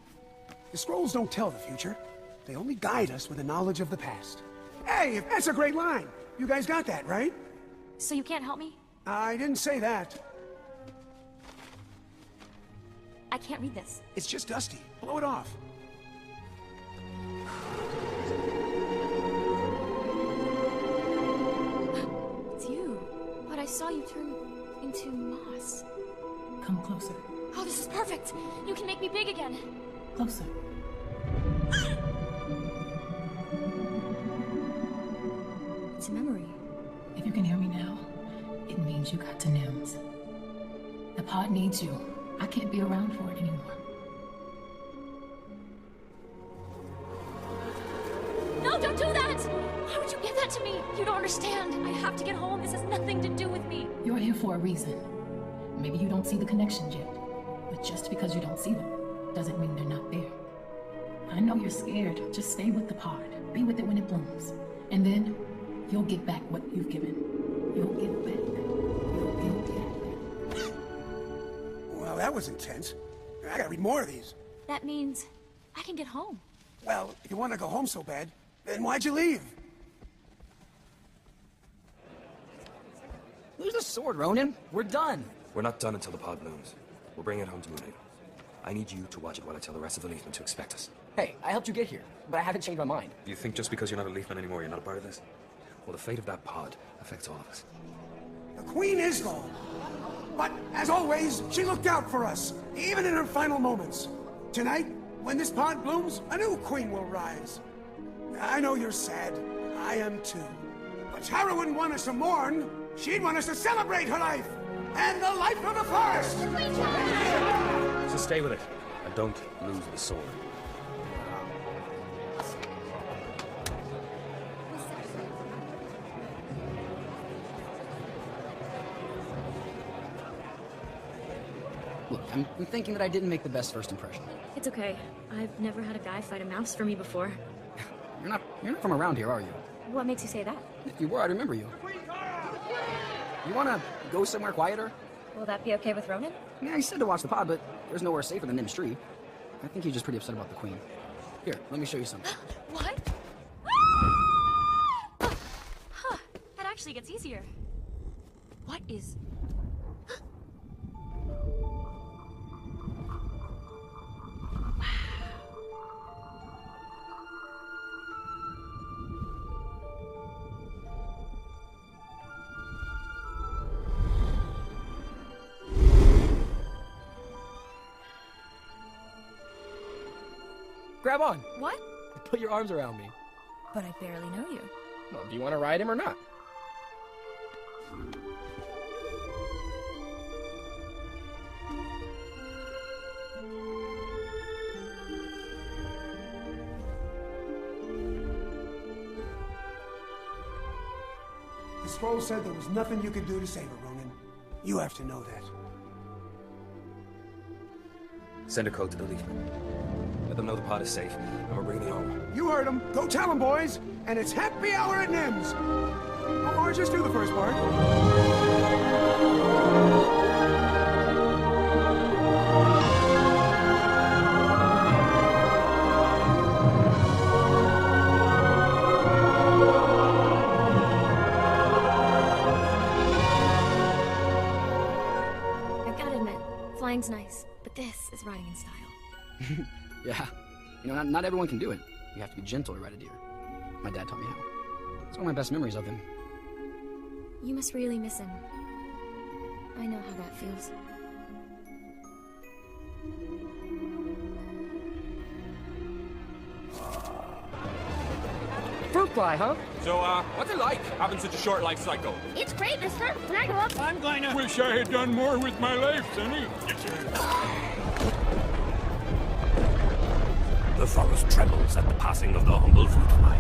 Speaker 14: The scrolls don't tell the future. They only guide us with the knowledge of the past. Hey, that's a great line. You guys got that, right?
Speaker 11: So you can't help me?
Speaker 14: I didn't say that.
Speaker 11: I can't read this.
Speaker 14: It's just dusty. Blow it off.
Speaker 11: It's you. But I saw you turn into moss.
Speaker 6: Come closer.
Speaker 11: Oh, this is perfect. You can make me big again.
Speaker 6: Closer.
Speaker 11: It's a memory.
Speaker 6: If you can hear me now, it means you got to Nims. The pod needs you. I can't be around for it anymore.
Speaker 11: No, don't do that! Why would you give that to me? You don't understand. I have to get home. This has nothing to do with me.
Speaker 6: You're here for a reason. Maybe you don't see the connections yet, but just because you don't see them doesn't mean they're not there. I know you're scared. Just stay with the pod. Be with it when it blooms. And then you'll get back what you've given. You'll give back. You'll give back.
Speaker 14: Well, that was intense. I gotta read more of these.
Speaker 11: That means I can get home.
Speaker 14: Well, if you want to go home so bad, then why'd you leave?
Speaker 4: Where's the sword, Ronan? We're done.
Speaker 7: We're not done until the pod blooms. We'll bring it home to Moonhaven. I need you to watch it while I tell the rest of the Leafmen to expect us.
Speaker 4: Hey, I helped you get here, but I haven't changed my mind.
Speaker 7: You think just because you're not a Leafman anymore, you're not a part of this? Well, the fate of that pod affects all of us.
Speaker 14: The Queen is gone. But, as always, she looked out for us, even in her final moments. Tonight, when this pod blooms, a new Queen will rise. I know you're sad. I am too. But Tara wouldn't want us to mourn. She'd want us to celebrate her life. And the life of the forest!
Speaker 7: So stay with it, and don't lose the sword.
Speaker 4: Look, I'm thinking that I didn't make the best first impression.
Speaker 11: It's okay. I've never had a guy fight a mouse for me before.
Speaker 4: You're not from around here, are you?
Speaker 11: What makes you say that?
Speaker 4: If you were, I'd remember you. You wanna go somewhere quieter?
Speaker 11: Will that be okay with Ronan?
Speaker 4: Yeah, he said to watch the pod, but there's nowhere safer than Nim's tree. I think he's just pretty upset about the Queen. Here, let me show you something.
Speaker 11: What? Huh, that actually gets easier. What is...
Speaker 4: Grab on.
Speaker 11: What?
Speaker 4: Put your arms around me.
Speaker 11: But I barely know you.
Speaker 4: Well, do you want to ride him or not?
Speaker 14: The scroll said there was nothing you could do to save her, Ronan. You have to know that.
Speaker 7: Send a code to the Leafman. Let them know the pod is safe, and we're bringing it home.
Speaker 14: You heard him. Go tell him, boys. And it's happy hour at Nim's. Or just do the first part.
Speaker 1: I've got to admit, flying's nice, but this is riding in style.
Speaker 4: Yeah. You know, not everyone can do it. You have to be gentle to ride a deer. My dad taught me how. It's one of my best memories of him.
Speaker 1: You must really miss him. I know how that feels.
Speaker 12: Fruit fly, huh?
Speaker 9: So, what's it like having such a short life cycle?
Speaker 11: It's great, mister. Can I go up?
Speaker 9: I'm going to... Wish I had done more with my life, Sonny.
Speaker 8: The forest trembles at the passing of the humble fruit fly.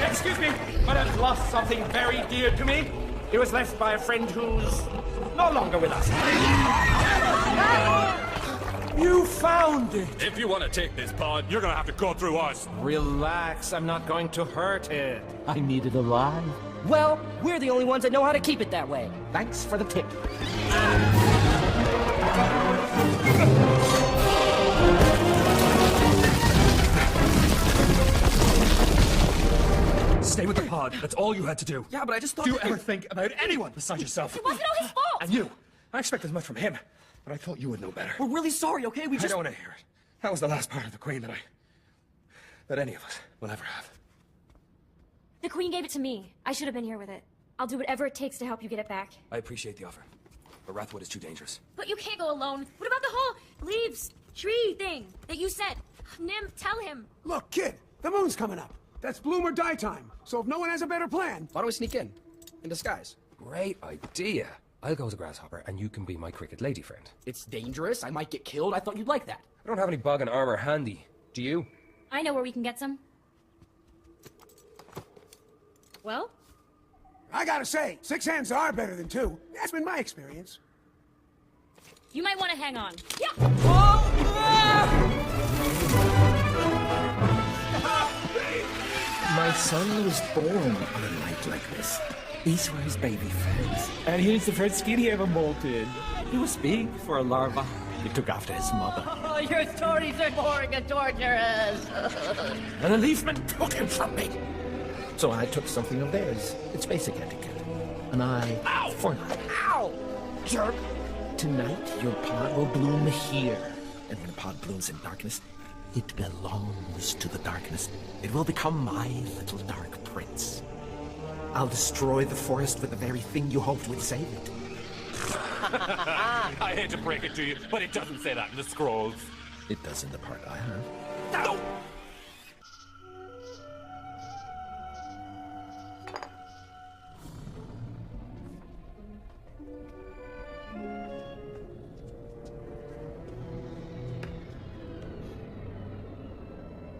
Speaker 15: Excuse me, but I've lost something very dear to me. It was left by a friend who's no longer with us.
Speaker 9: You found it! If you want to take this pod, you're gonna have to go through us.
Speaker 15: Relax, I'm not going to hurt it.
Speaker 8: I need it alive.
Speaker 12: Well, we're the only ones that know how to keep it that way.
Speaker 8: Thanks for the tip.
Speaker 7: Stay with the pod. That's all you had to do.
Speaker 4: Yeah, but I just thought...
Speaker 7: Do you ever think about anyone besides yourself?
Speaker 11: It wasn't all his fault!
Speaker 7: And you. I expect as much from him, but I thought you would know better.
Speaker 4: We're really sorry, okay? We
Speaker 7: I don't want to hear it. That was the last part of the Queen that any of us will ever have.
Speaker 11: The Queen gave it to me. I should have been here with it. I'll do whatever it takes to help you get it back.
Speaker 7: I appreciate the offer, but Rathwood is too dangerous.
Speaker 11: But you can't go alone. What about the whole leaves, tree thing that you said? Nim, tell him.
Speaker 14: Look, kid, the moon's coming up. That's bloom or die time. So if no one has a better plan...
Speaker 4: Why don't we sneak in disguise?
Speaker 16: Great idea. I'll go as a grasshopper, and you can be my cricket lady friend.
Speaker 4: It's dangerous. I might get killed. I thought you'd like that.
Speaker 16: I don't have any bog and armor handy. Do you?
Speaker 11: I know where we can get some. Well?
Speaker 14: I gotta say, 6 hands are better than 2. That's been my experience.
Speaker 11: You might want to hang on. Yeah!
Speaker 8: My son was born on a night like this. These were his baby friends.
Speaker 17: And here's the first skin he ever molted.
Speaker 8: He was big for a larva. He took after his mother.
Speaker 12: Oh, your stories are boring and torturous.
Speaker 8: And the Leafman took him from me. So I took something of theirs. It's basic etiquette. an eye for an eye.
Speaker 4: Ow! Jerk!
Speaker 8: Tonight, your pod will bloom here. And when a pod blooms in darkness, it belongs to the darkness. It will become my little dark prince. I'll destroy the forest with the very thing you hoped would save it.
Speaker 9: I hate to break it to you, but it doesn't say that in the scrolls.
Speaker 8: It does in the part I have.
Speaker 9: No!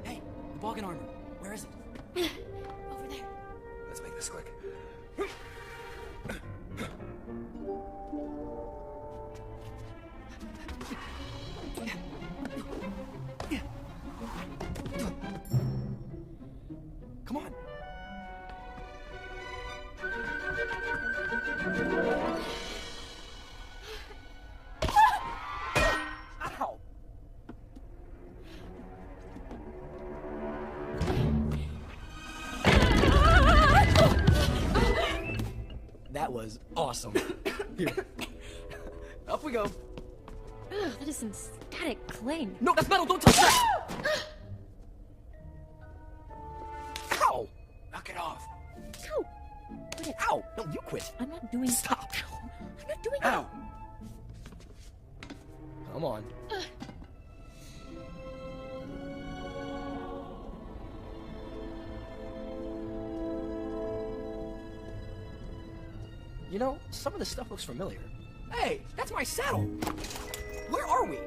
Speaker 4: Hey, the bargain armor. Where is it?
Speaker 11: Over there.
Speaker 16: Let's make this quick.
Speaker 4: Come on. Ow! That was awesome. Here. Up we go.
Speaker 11: Ugh, that is some static cling.
Speaker 4: No, that's metal. Don't touch that. Ow!
Speaker 16: Knock it off.
Speaker 11: Ow! Quit it.
Speaker 4: Ow! No, you quit.
Speaker 11: I'm not doing.
Speaker 4: Stop.
Speaker 11: I'm not doing
Speaker 4: Ow! Come on.
Speaker 11: it.
Speaker 4: You know, some of this stuff looks familiar. Hey, that's my saddle. Where are we?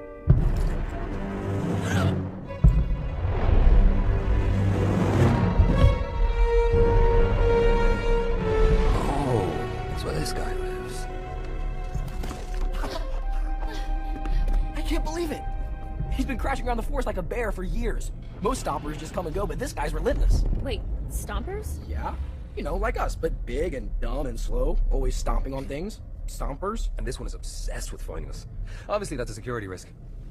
Speaker 16: Oh, that's where this guy lives.
Speaker 4: I can't believe it. He's been crashing around the forest like a bear for years. Most stompers just come and go, but this guy's relentless.
Speaker 11: Wait, stompers?
Speaker 4: Yeah, you know, like us, but big and dumb and slow, always stomping on things. Stompers.
Speaker 16: And this one is obsessed with finding us. Obviously, that's a security risk.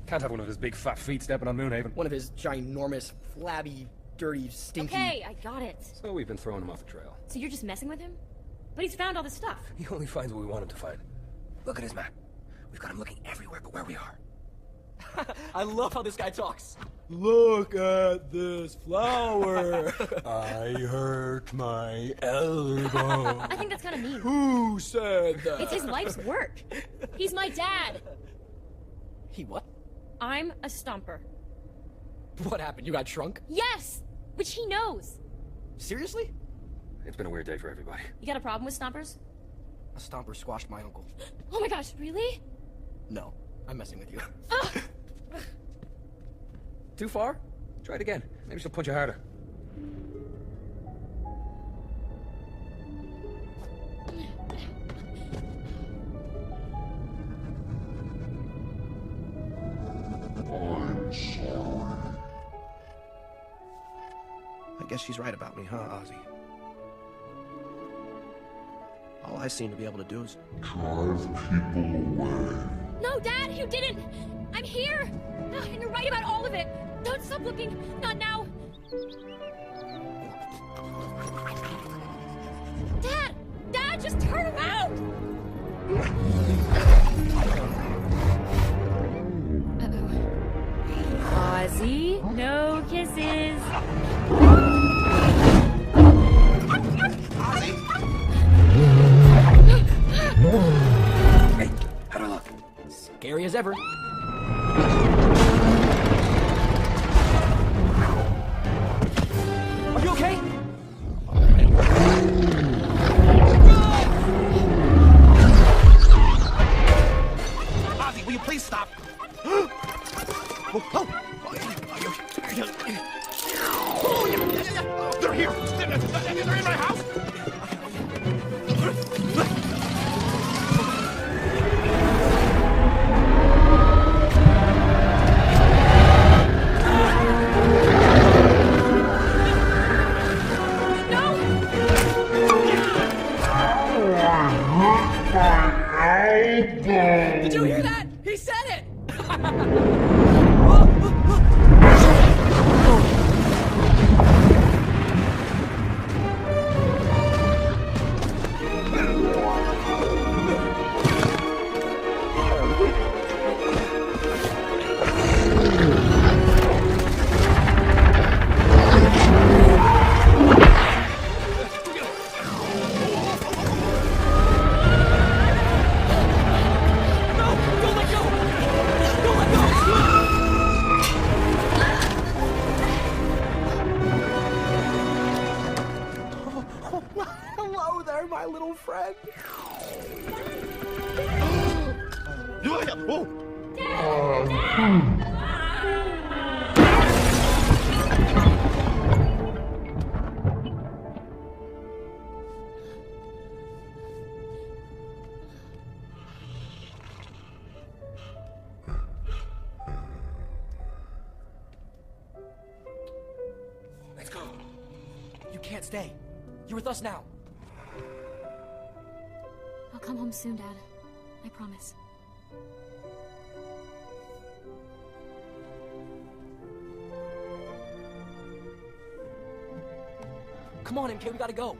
Speaker 16: Can't have one of his big fat feet stepping on Moonhaven.
Speaker 4: One of his ginormous, flabby, dirty, stinky...
Speaker 11: Okay, I got it.
Speaker 16: So we've been throwing him off the trail.
Speaker 11: So you're just messing with him? But he's found all this stuff.
Speaker 16: He only finds what we want him to find. Look at his map. We've got him looking everywhere but where we are.
Speaker 4: I love how this guy talks. Look at this flower.
Speaker 3: I hurt my elbow.
Speaker 11: I think that's kind of mean.
Speaker 4: Who said that?
Speaker 11: It's his life's work. He's my dad.
Speaker 4: He what?
Speaker 11: I'm a stomper.
Speaker 4: What happened? You got shrunk?
Speaker 11: Yes! Which he knows.
Speaker 4: Seriously?
Speaker 16: It's been a weird day for everybody.
Speaker 11: You got a problem with stompers?
Speaker 4: A stomper squashed my uncle.
Speaker 11: Oh my gosh, really?
Speaker 4: No, I'm messing with you.
Speaker 16: Too far? Try it again. Maybe she'll punch you harder.
Speaker 2: I'm sorry. I guess she's right about me, huh, Ozzy? All I seem to be able to do is
Speaker 18: drive people away.
Speaker 11: No, Dad, you didn't! I'm here! And you're right about all of it! Don't stop looking! Not now! Dad! Dad, just turn around! Uh-oh. Ozzy, no kisses!
Speaker 16: Hey, how do I look?
Speaker 4: Scary as ever. Are you okay?
Speaker 2: Ozzy, will you please stop? They're here! They're in my house!
Speaker 4: Did you hear that? He said it!
Speaker 8: my little friend.
Speaker 4: Let's go. You can't stay. You're with us now.
Speaker 11: I'll come home soon, Dad. I promise.
Speaker 4: Come on, MK, we gotta go.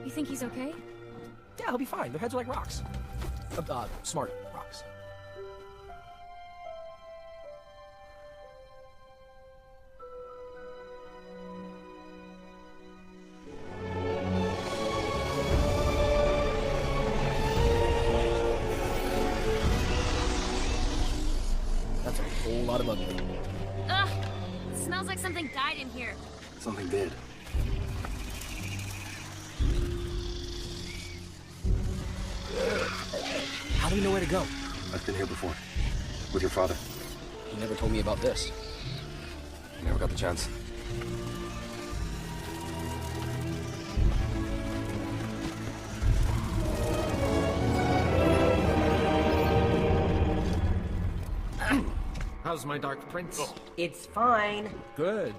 Speaker 11: You think he's okay?
Speaker 4: Yeah, he'll be fine. Their heads are like rocks. Smart rocks. That's a whole lot of ugly.
Speaker 11: Ugh! It smells like something died in here.
Speaker 16: Something did.
Speaker 4: How do we know where to go?
Speaker 16: I've been here before. With your father.
Speaker 4: He never told me about this.
Speaker 16: You never got the chance.
Speaker 8: How's my Dark Prince?
Speaker 12: It's fine.
Speaker 8: Good.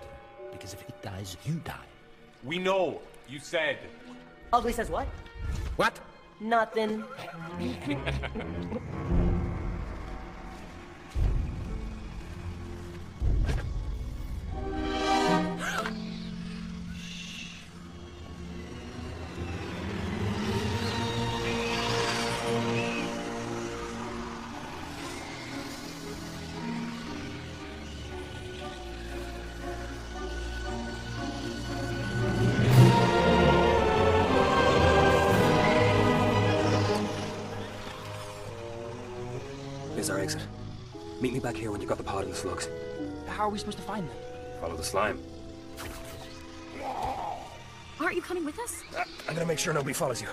Speaker 8: Because if it dies, you die.
Speaker 9: We know. You said.
Speaker 12: Ugly says what?
Speaker 8: What?
Speaker 12: Nothing.
Speaker 16: Here's our exit. Meet me back here when you got the pod and the slugs.
Speaker 4: How are we supposed to find them?
Speaker 16: Follow the slime.
Speaker 11: Aren't you coming with us?
Speaker 16: I'm gonna make sure nobody follows you.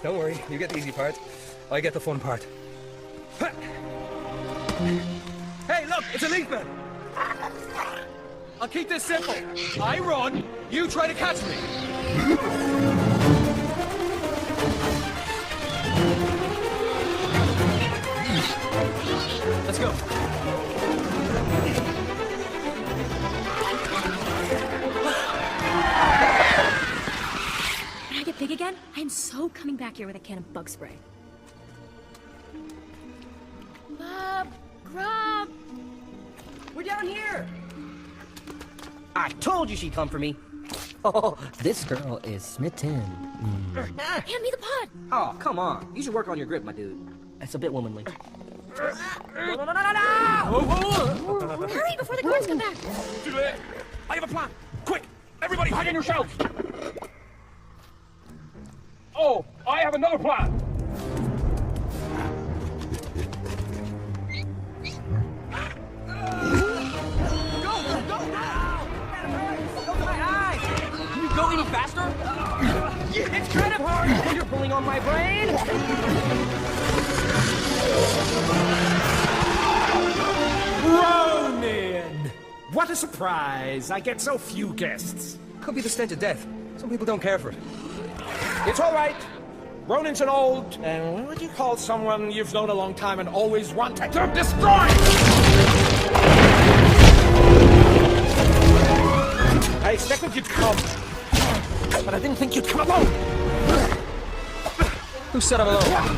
Speaker 16: Don't worry, you get the easy part. I get the fun part. Hey, look, it's a leafman! I'll keep this simple. I run, you try to catch me. Let's go.
Speaker 11: When I get big again, I am so coming back here with a can of bug spray. Bob, Grub!
Speaker 12: We're down here! I told you she'd come for me. Oh, this girl is smitten.
Speaker 11: Hand me the pod!
Speaker 12: Oh, come on. You should work on your grip, my dude. That's a bit womanly. No!
Speaker 11: Hurry before the guards come back!
Speaker 9: Too late. I have a plan. Quick, everybody hide in your shells. Oh, I have another plan.
Speaker 12: Can you go any faster? It's kind of hard when you're pulling on my brain.
Speaker 8: Ronin! What a surprise! I get so few guests.
Speaker 16: Could be the stench of death. Some people don't care for it.
Speaker 15: It's all right. Ronin's an old... what do you call someone you've known a long time and always wanted to destroy? I expected you'd come. But I didn't think you'd come alone.
Speaker 16: Who said I'm alone?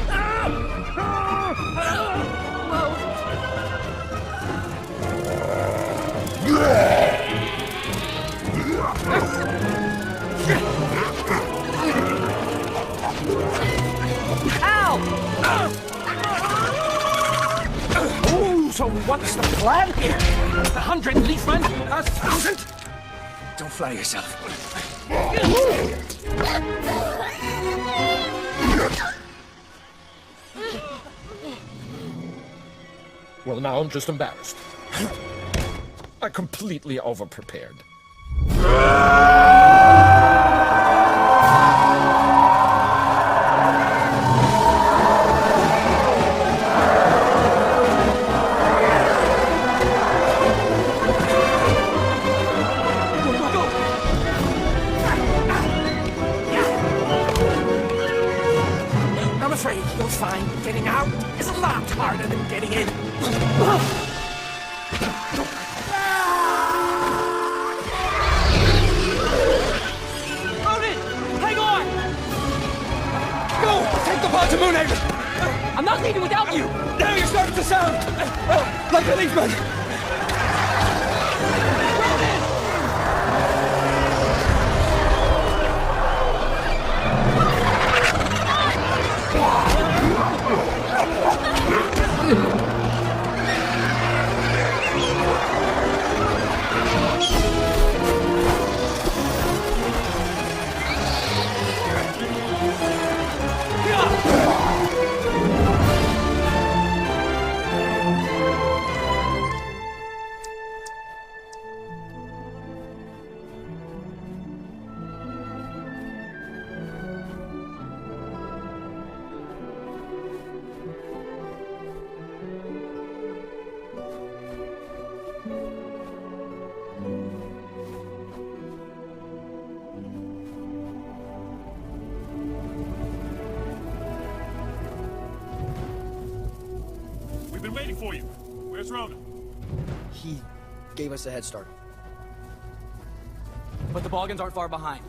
Speaker 15: Oh, so what's the plan here? 100 leafmen? 1,000?
Speaker 16: Don't flatter yourself.
Speaker 8: Well, now I'm just embarrassed. I completely overprepared. I'm afraid you'll find getting out is a lot harder than getting in.
Speaker 16: Ronan! Hang on! Go! Take the pod to Moonhaven! I'm not leaving without you! Now you're starting to sound like a leafman!
Speaker 9: We've been waiting for you. Where's Ronan?
Speaker 4: He gave us a head start. But the Balgans aren't far behind.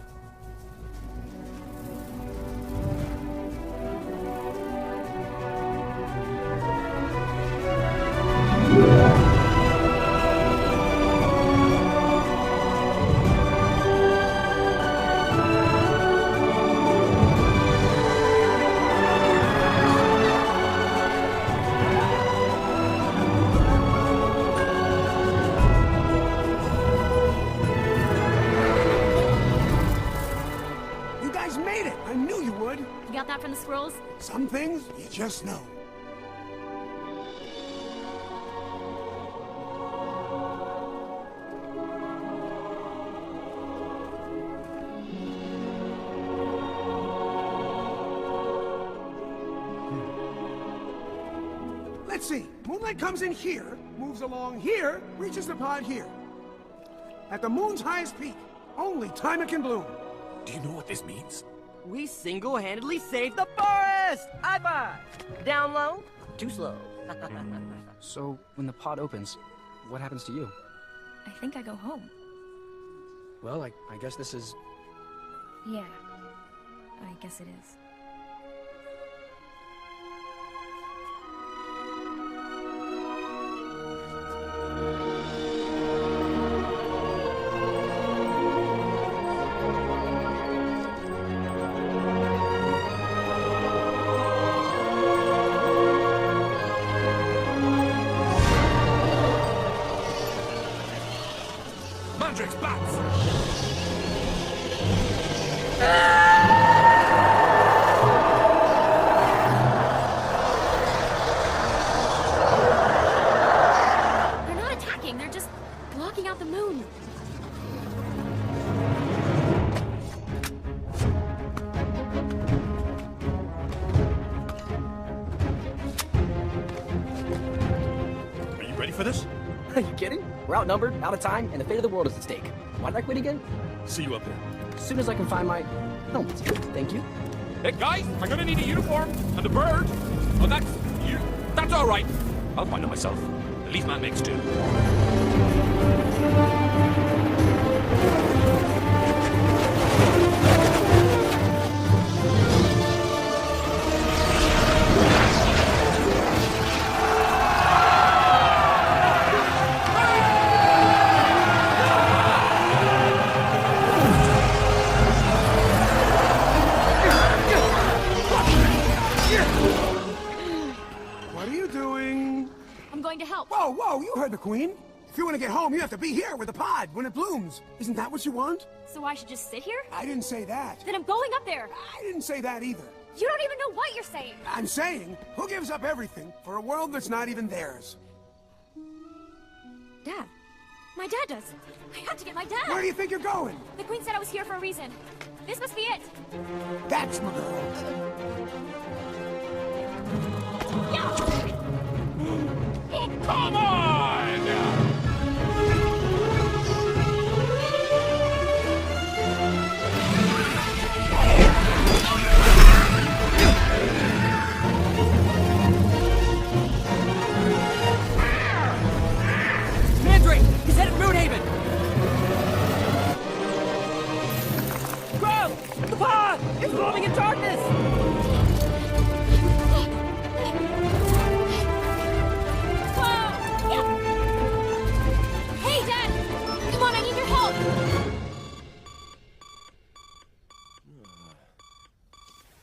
Speaker 14: You guys made it! I knew you would!
Speaker 11: You got that from the scrolls?
Speaker 14: Some things, you just know. Let's see. Moonlight comes in here, moves along here, reaches the pod here. At the moon's highest peak, only time can bloom.
Speaker 8: Do you know what this means?
Speaker 12: We single-handedly saved the forest! High five! Down low, too slow.
Speaker 4: So, when the pod opens, what happens to you?
Speaker 1: I think I go home.
Speaker 4: Well, I guess this is...
Speaker 1: Yeah, I guess it is.
Speaker 7: Mandrix, bats!
Speaker 11: They're not attacking, they're just blocking out the moon.
Speaker 9: Are you ready for this?
Speaker 4: Are you kidding? We're outnumbered, out of time, and the fate of the world is at stake. Why did I quit again?
Speaker 9: See you up there.
Speaker 4: As soon as I can find my helmet. Thank you.
Speaker 9: Hey, guys, I'm gonna need a uniform and a bird. Oh, that's you. That's all right. I'll find it myself. The leaf man makes two.
Speaker 14: What are you doing?
Speaker 11: I'm going to help.
Speaker 14: Whoa, whoa, you heard the queen. If you want to get home, you have to be here with the pod when it blooms. Isn't that what you want?
Speaker 11: So I should just sit here?
Speaker 14: I didn't say that.
Speaker 11: Then I'm going up there.
Speaker 14: I didn't say that either.
Speaker 11: You don't even know what you're saying.
Speaker 14: I'm saying, who gives up everything for a world that's not even theirs?
Speaker 1: Dad, my
Speaker 11: My dad does. I have to get my dad.
Speaker 14: Where do you think you're going?
Speaker 11: The Queen said I was here for a reason. This must be it.
Speaker 14: That's my girl.
Speaker 9: Oh, come on!
Speaker 4: Mandrake! He's headed for Moonhaven! Grub! The pod! It's moving in darkness!
Speaker 11: Hey, Dad! Come on, I need your help!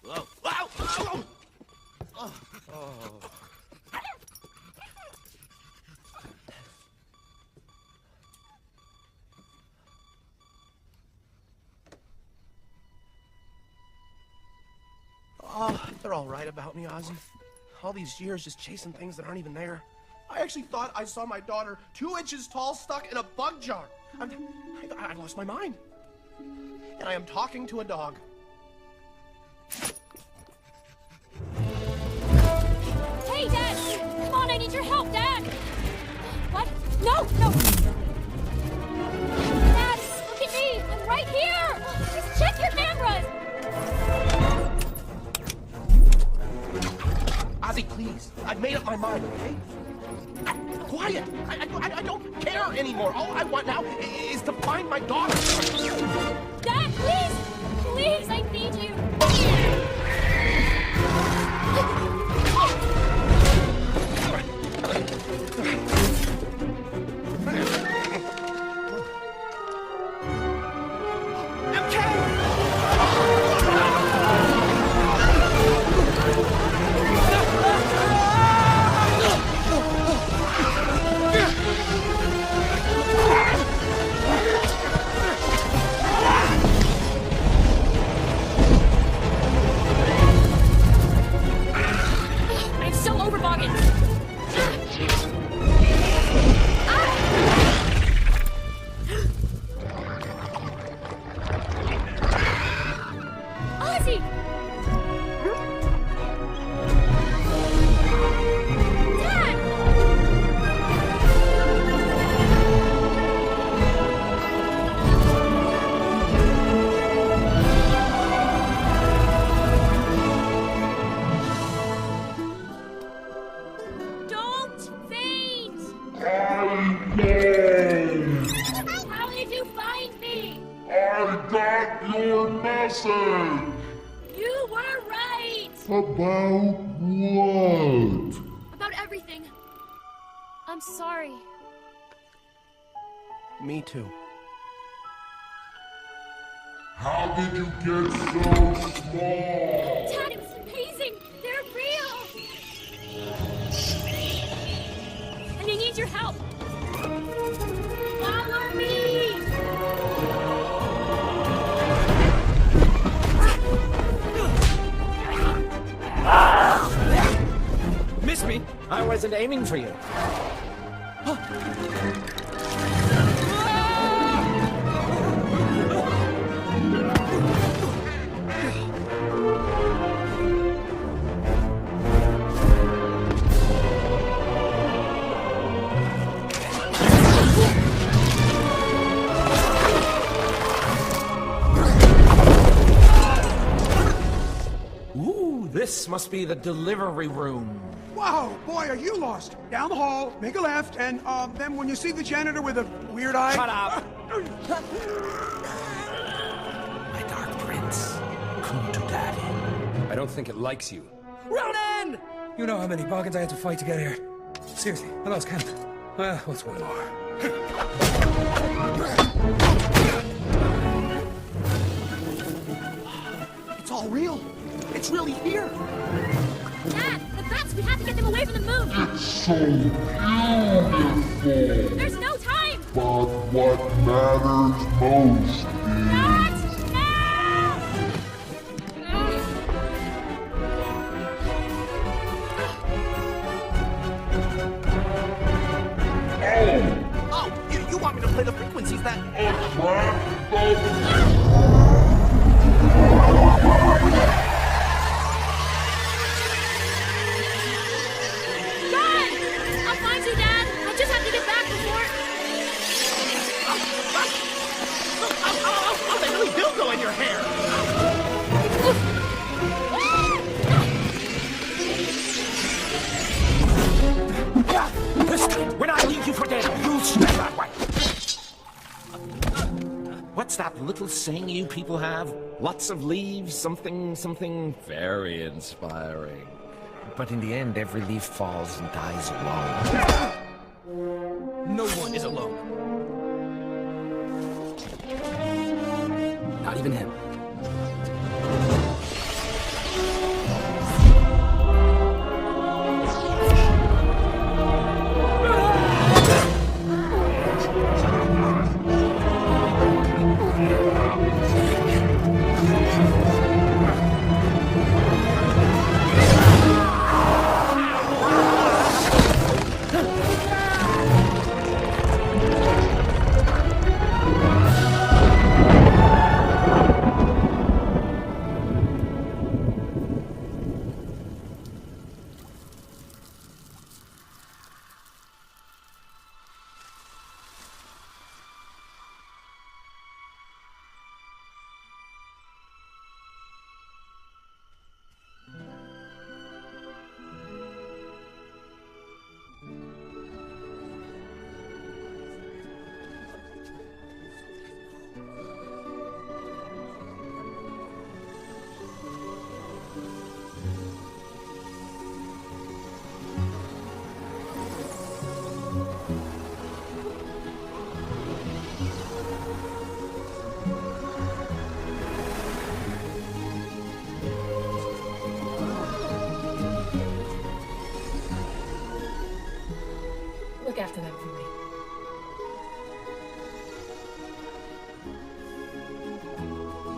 Speaker 2: Whoa! Wow! Whoa! Oh. Oh. Oh, they're all right about me, Ozzy. All these years just chasing things that aren't even there. I actually thought I saw my daughter 2 inches tall stuck in a bug jar. I lost my mind. And I am talking to a dog.
Speaker 11: Hey, Dad! Come on, I need your help, Dad! What? No! No! Dad, look at me! I'm right here! Just check your cameras!
Speaker 2: Ozzy, please. I've made up my mind, okay? Quiet! I don't care anymore. All I want now is to find my daughter.
Speaker 11: Dad, please! Please, I need you! You were right!
Speaker 18: About what?
Speaker 11: About everything. I'm sorry.
Speaker 2: Me too.
Speaker 18: How did you get so small?
Speaker 11: Dad, it was amazing! They're real! And I need your help! Follow me!
Speaker 4: Miss me? I wasn't aiming for you.
Speaker 8: Ooh, this must be the delivery room.
Speaker 14: Wow, boy, are you lost. Down the hall, make a left, and then when you see the janitor with a weird eye...
Speaker 8: Shut up! My dark prince, come to daddy.
Speaker 7: I don't think it likes you.
Speaker 4: Ronan!
Speaker 17: You know how many bargains I had to fight to get here. Seriously, I lost count. Well, what's one more?
Speaker 2: It's all real. It's really here.
Speaker 11: Dad, the bats! We have to get them away from the moon!
Speaker 18: It's so beautiful.
Speaker 11: There's no time!
Speaker 18: But what matters most
Speaker 11: Not
Speaker 18: is...
Speaker 11: now!
Speaker 2: Oh, you want me to play the frequencies that...
Speaker 11: Run! I'll find you, Dad. I just have to get back before...
Speaker 2: Oh, they really do go in your hair!
Speaker 8: This time, when I leave you for dead, you'll stay that way. What's that little saying you people have? Lots of leaves, something very inspiring. But in the end, every leaf falls and dies alone.
Speaker 4: No one is alone. Not even him.
Speaker 6: Look after them for me.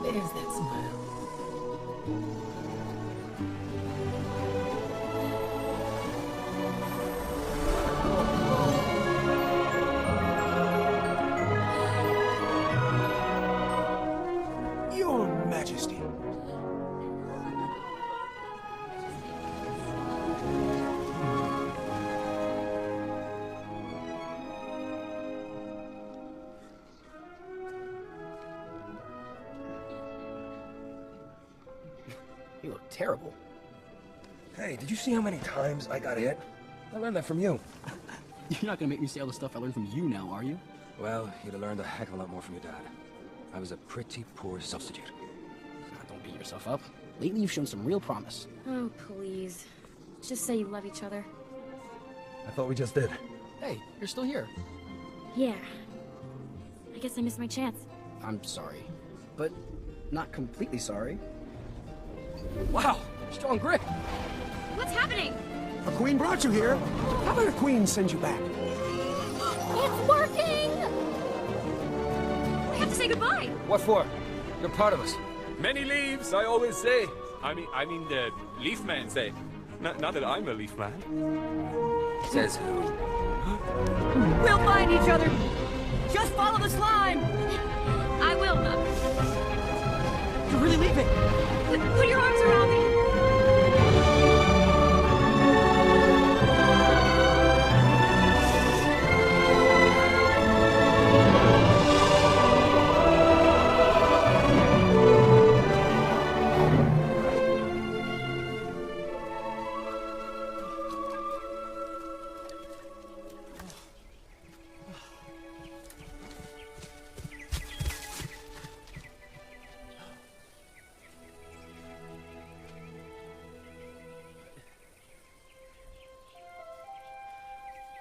Speaker 6: There's that smile.
Speaker 14: Your Majesty.
Speaker 4: You look terrible.
Speaker 7: Hey, did you see how many times I got hit? I learned that from you.
Speaker 4: You're not gonna make me say all the stuff I learned from you now, are you?
Speaker 7: Well, you'd have learned a heck of a lot more from your dad. I was a pretty poor substitute.
Speaker 4: Don't beat yourself up. Lately, you've shown some real promise.
Speaker 11: Oh, please. Just say you love each other.
Speaker 7: I thought we just did.
Speaker 4: Hey, you're still here.
Speaker 11: Yeah. I guess I missed my chance.
Speaker 4: I'm sorry. But not completely sorry. Wow, strong grip.
Speaker 11: What's happening?
Speaker 14: A queen brought you here. How about a queen send you back?
Speaker 11: It's working! I have to say goodbye.
Speaker 7: What for? You're part of us.
Speaker 9: Many leaves, I always say. I mean the leaf man say. Not that I'm a leaf man.
Speaker 7: Says who?
Speaker 10: We'll find each other. Just follow the slime.
Speaker 11: I will.
Speaker 10: You're really leaving.
Speaker 11: Put your arms around me.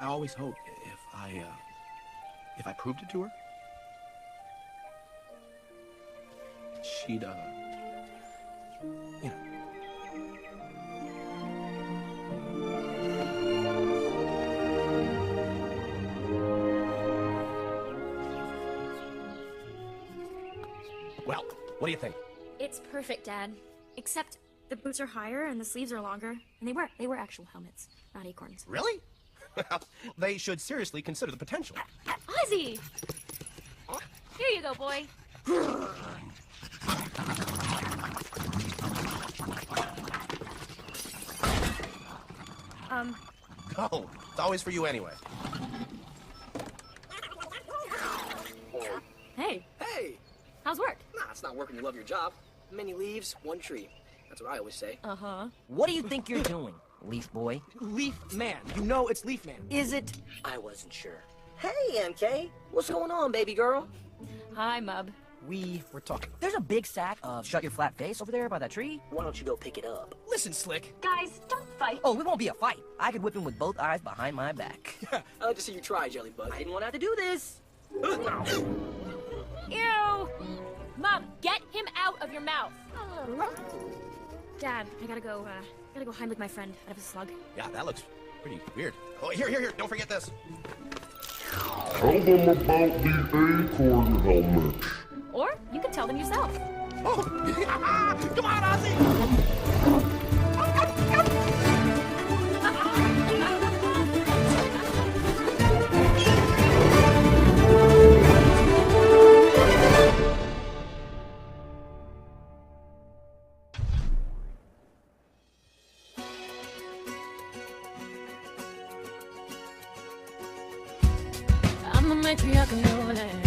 Speaker 2: I always hoped if I proved it to her, she'd, you know. Well, what do you think?
Speaker 11: It's perfect, Dad. Except the boots are higher and the sleeves are longer. And they were actual helmets, not acorns.
Speaker 2: Really? Well, they should seriously consider the potential.
Speaker 11: Ozzy! Here you go, boy.
Speaker 2: Oh, it's always for you anyway.
Speaker 11: Hey.
Speaker 4: Hey!
Speaker 11: How's work?
Speaker 4: Nah, it's not work when you love your job. Many leaves, one tree. That's what I always say.
Speaker 12: Uh-huh. What do you think you're doing, Leaf Boy?
Speaker 4: Leaf Man. You know it's Leaf Man.
Speaker 12: Is it? I wasn't sure. Hey, MK. What's going on, baby girl?
Speaker 11: Hi, Mub.
Speaker 12: We were talking. There's a big sack of Shut Your Flat Face over there by that tree. Why don't you go pick it up?
Speaker 4: Listen, Slick.
Speaker 11: Guys, don't fight.
Speaker 12: Oh, it won't be a fight. I could whip him with both eyes behind my back.
Speaker 4: I'd like to see you try, Jellybug.
Speaker 12: I didn't want to have to do this.
Speaker 11: Ew! Mom, get him out of your mouth. Dad, I gotta go Heimlich my friend out of a slug.
Speaker 2: Yeah, that looks pretty weird. Oh, here, don't forget this.
Speaker 18: Tell them about the acorn helmet.
Speaker 11: Or you can tell them yourself.
Speaker 2: Oh, come on, Ozzy!
Speaker 6: I'm the matriarch of New Orleans.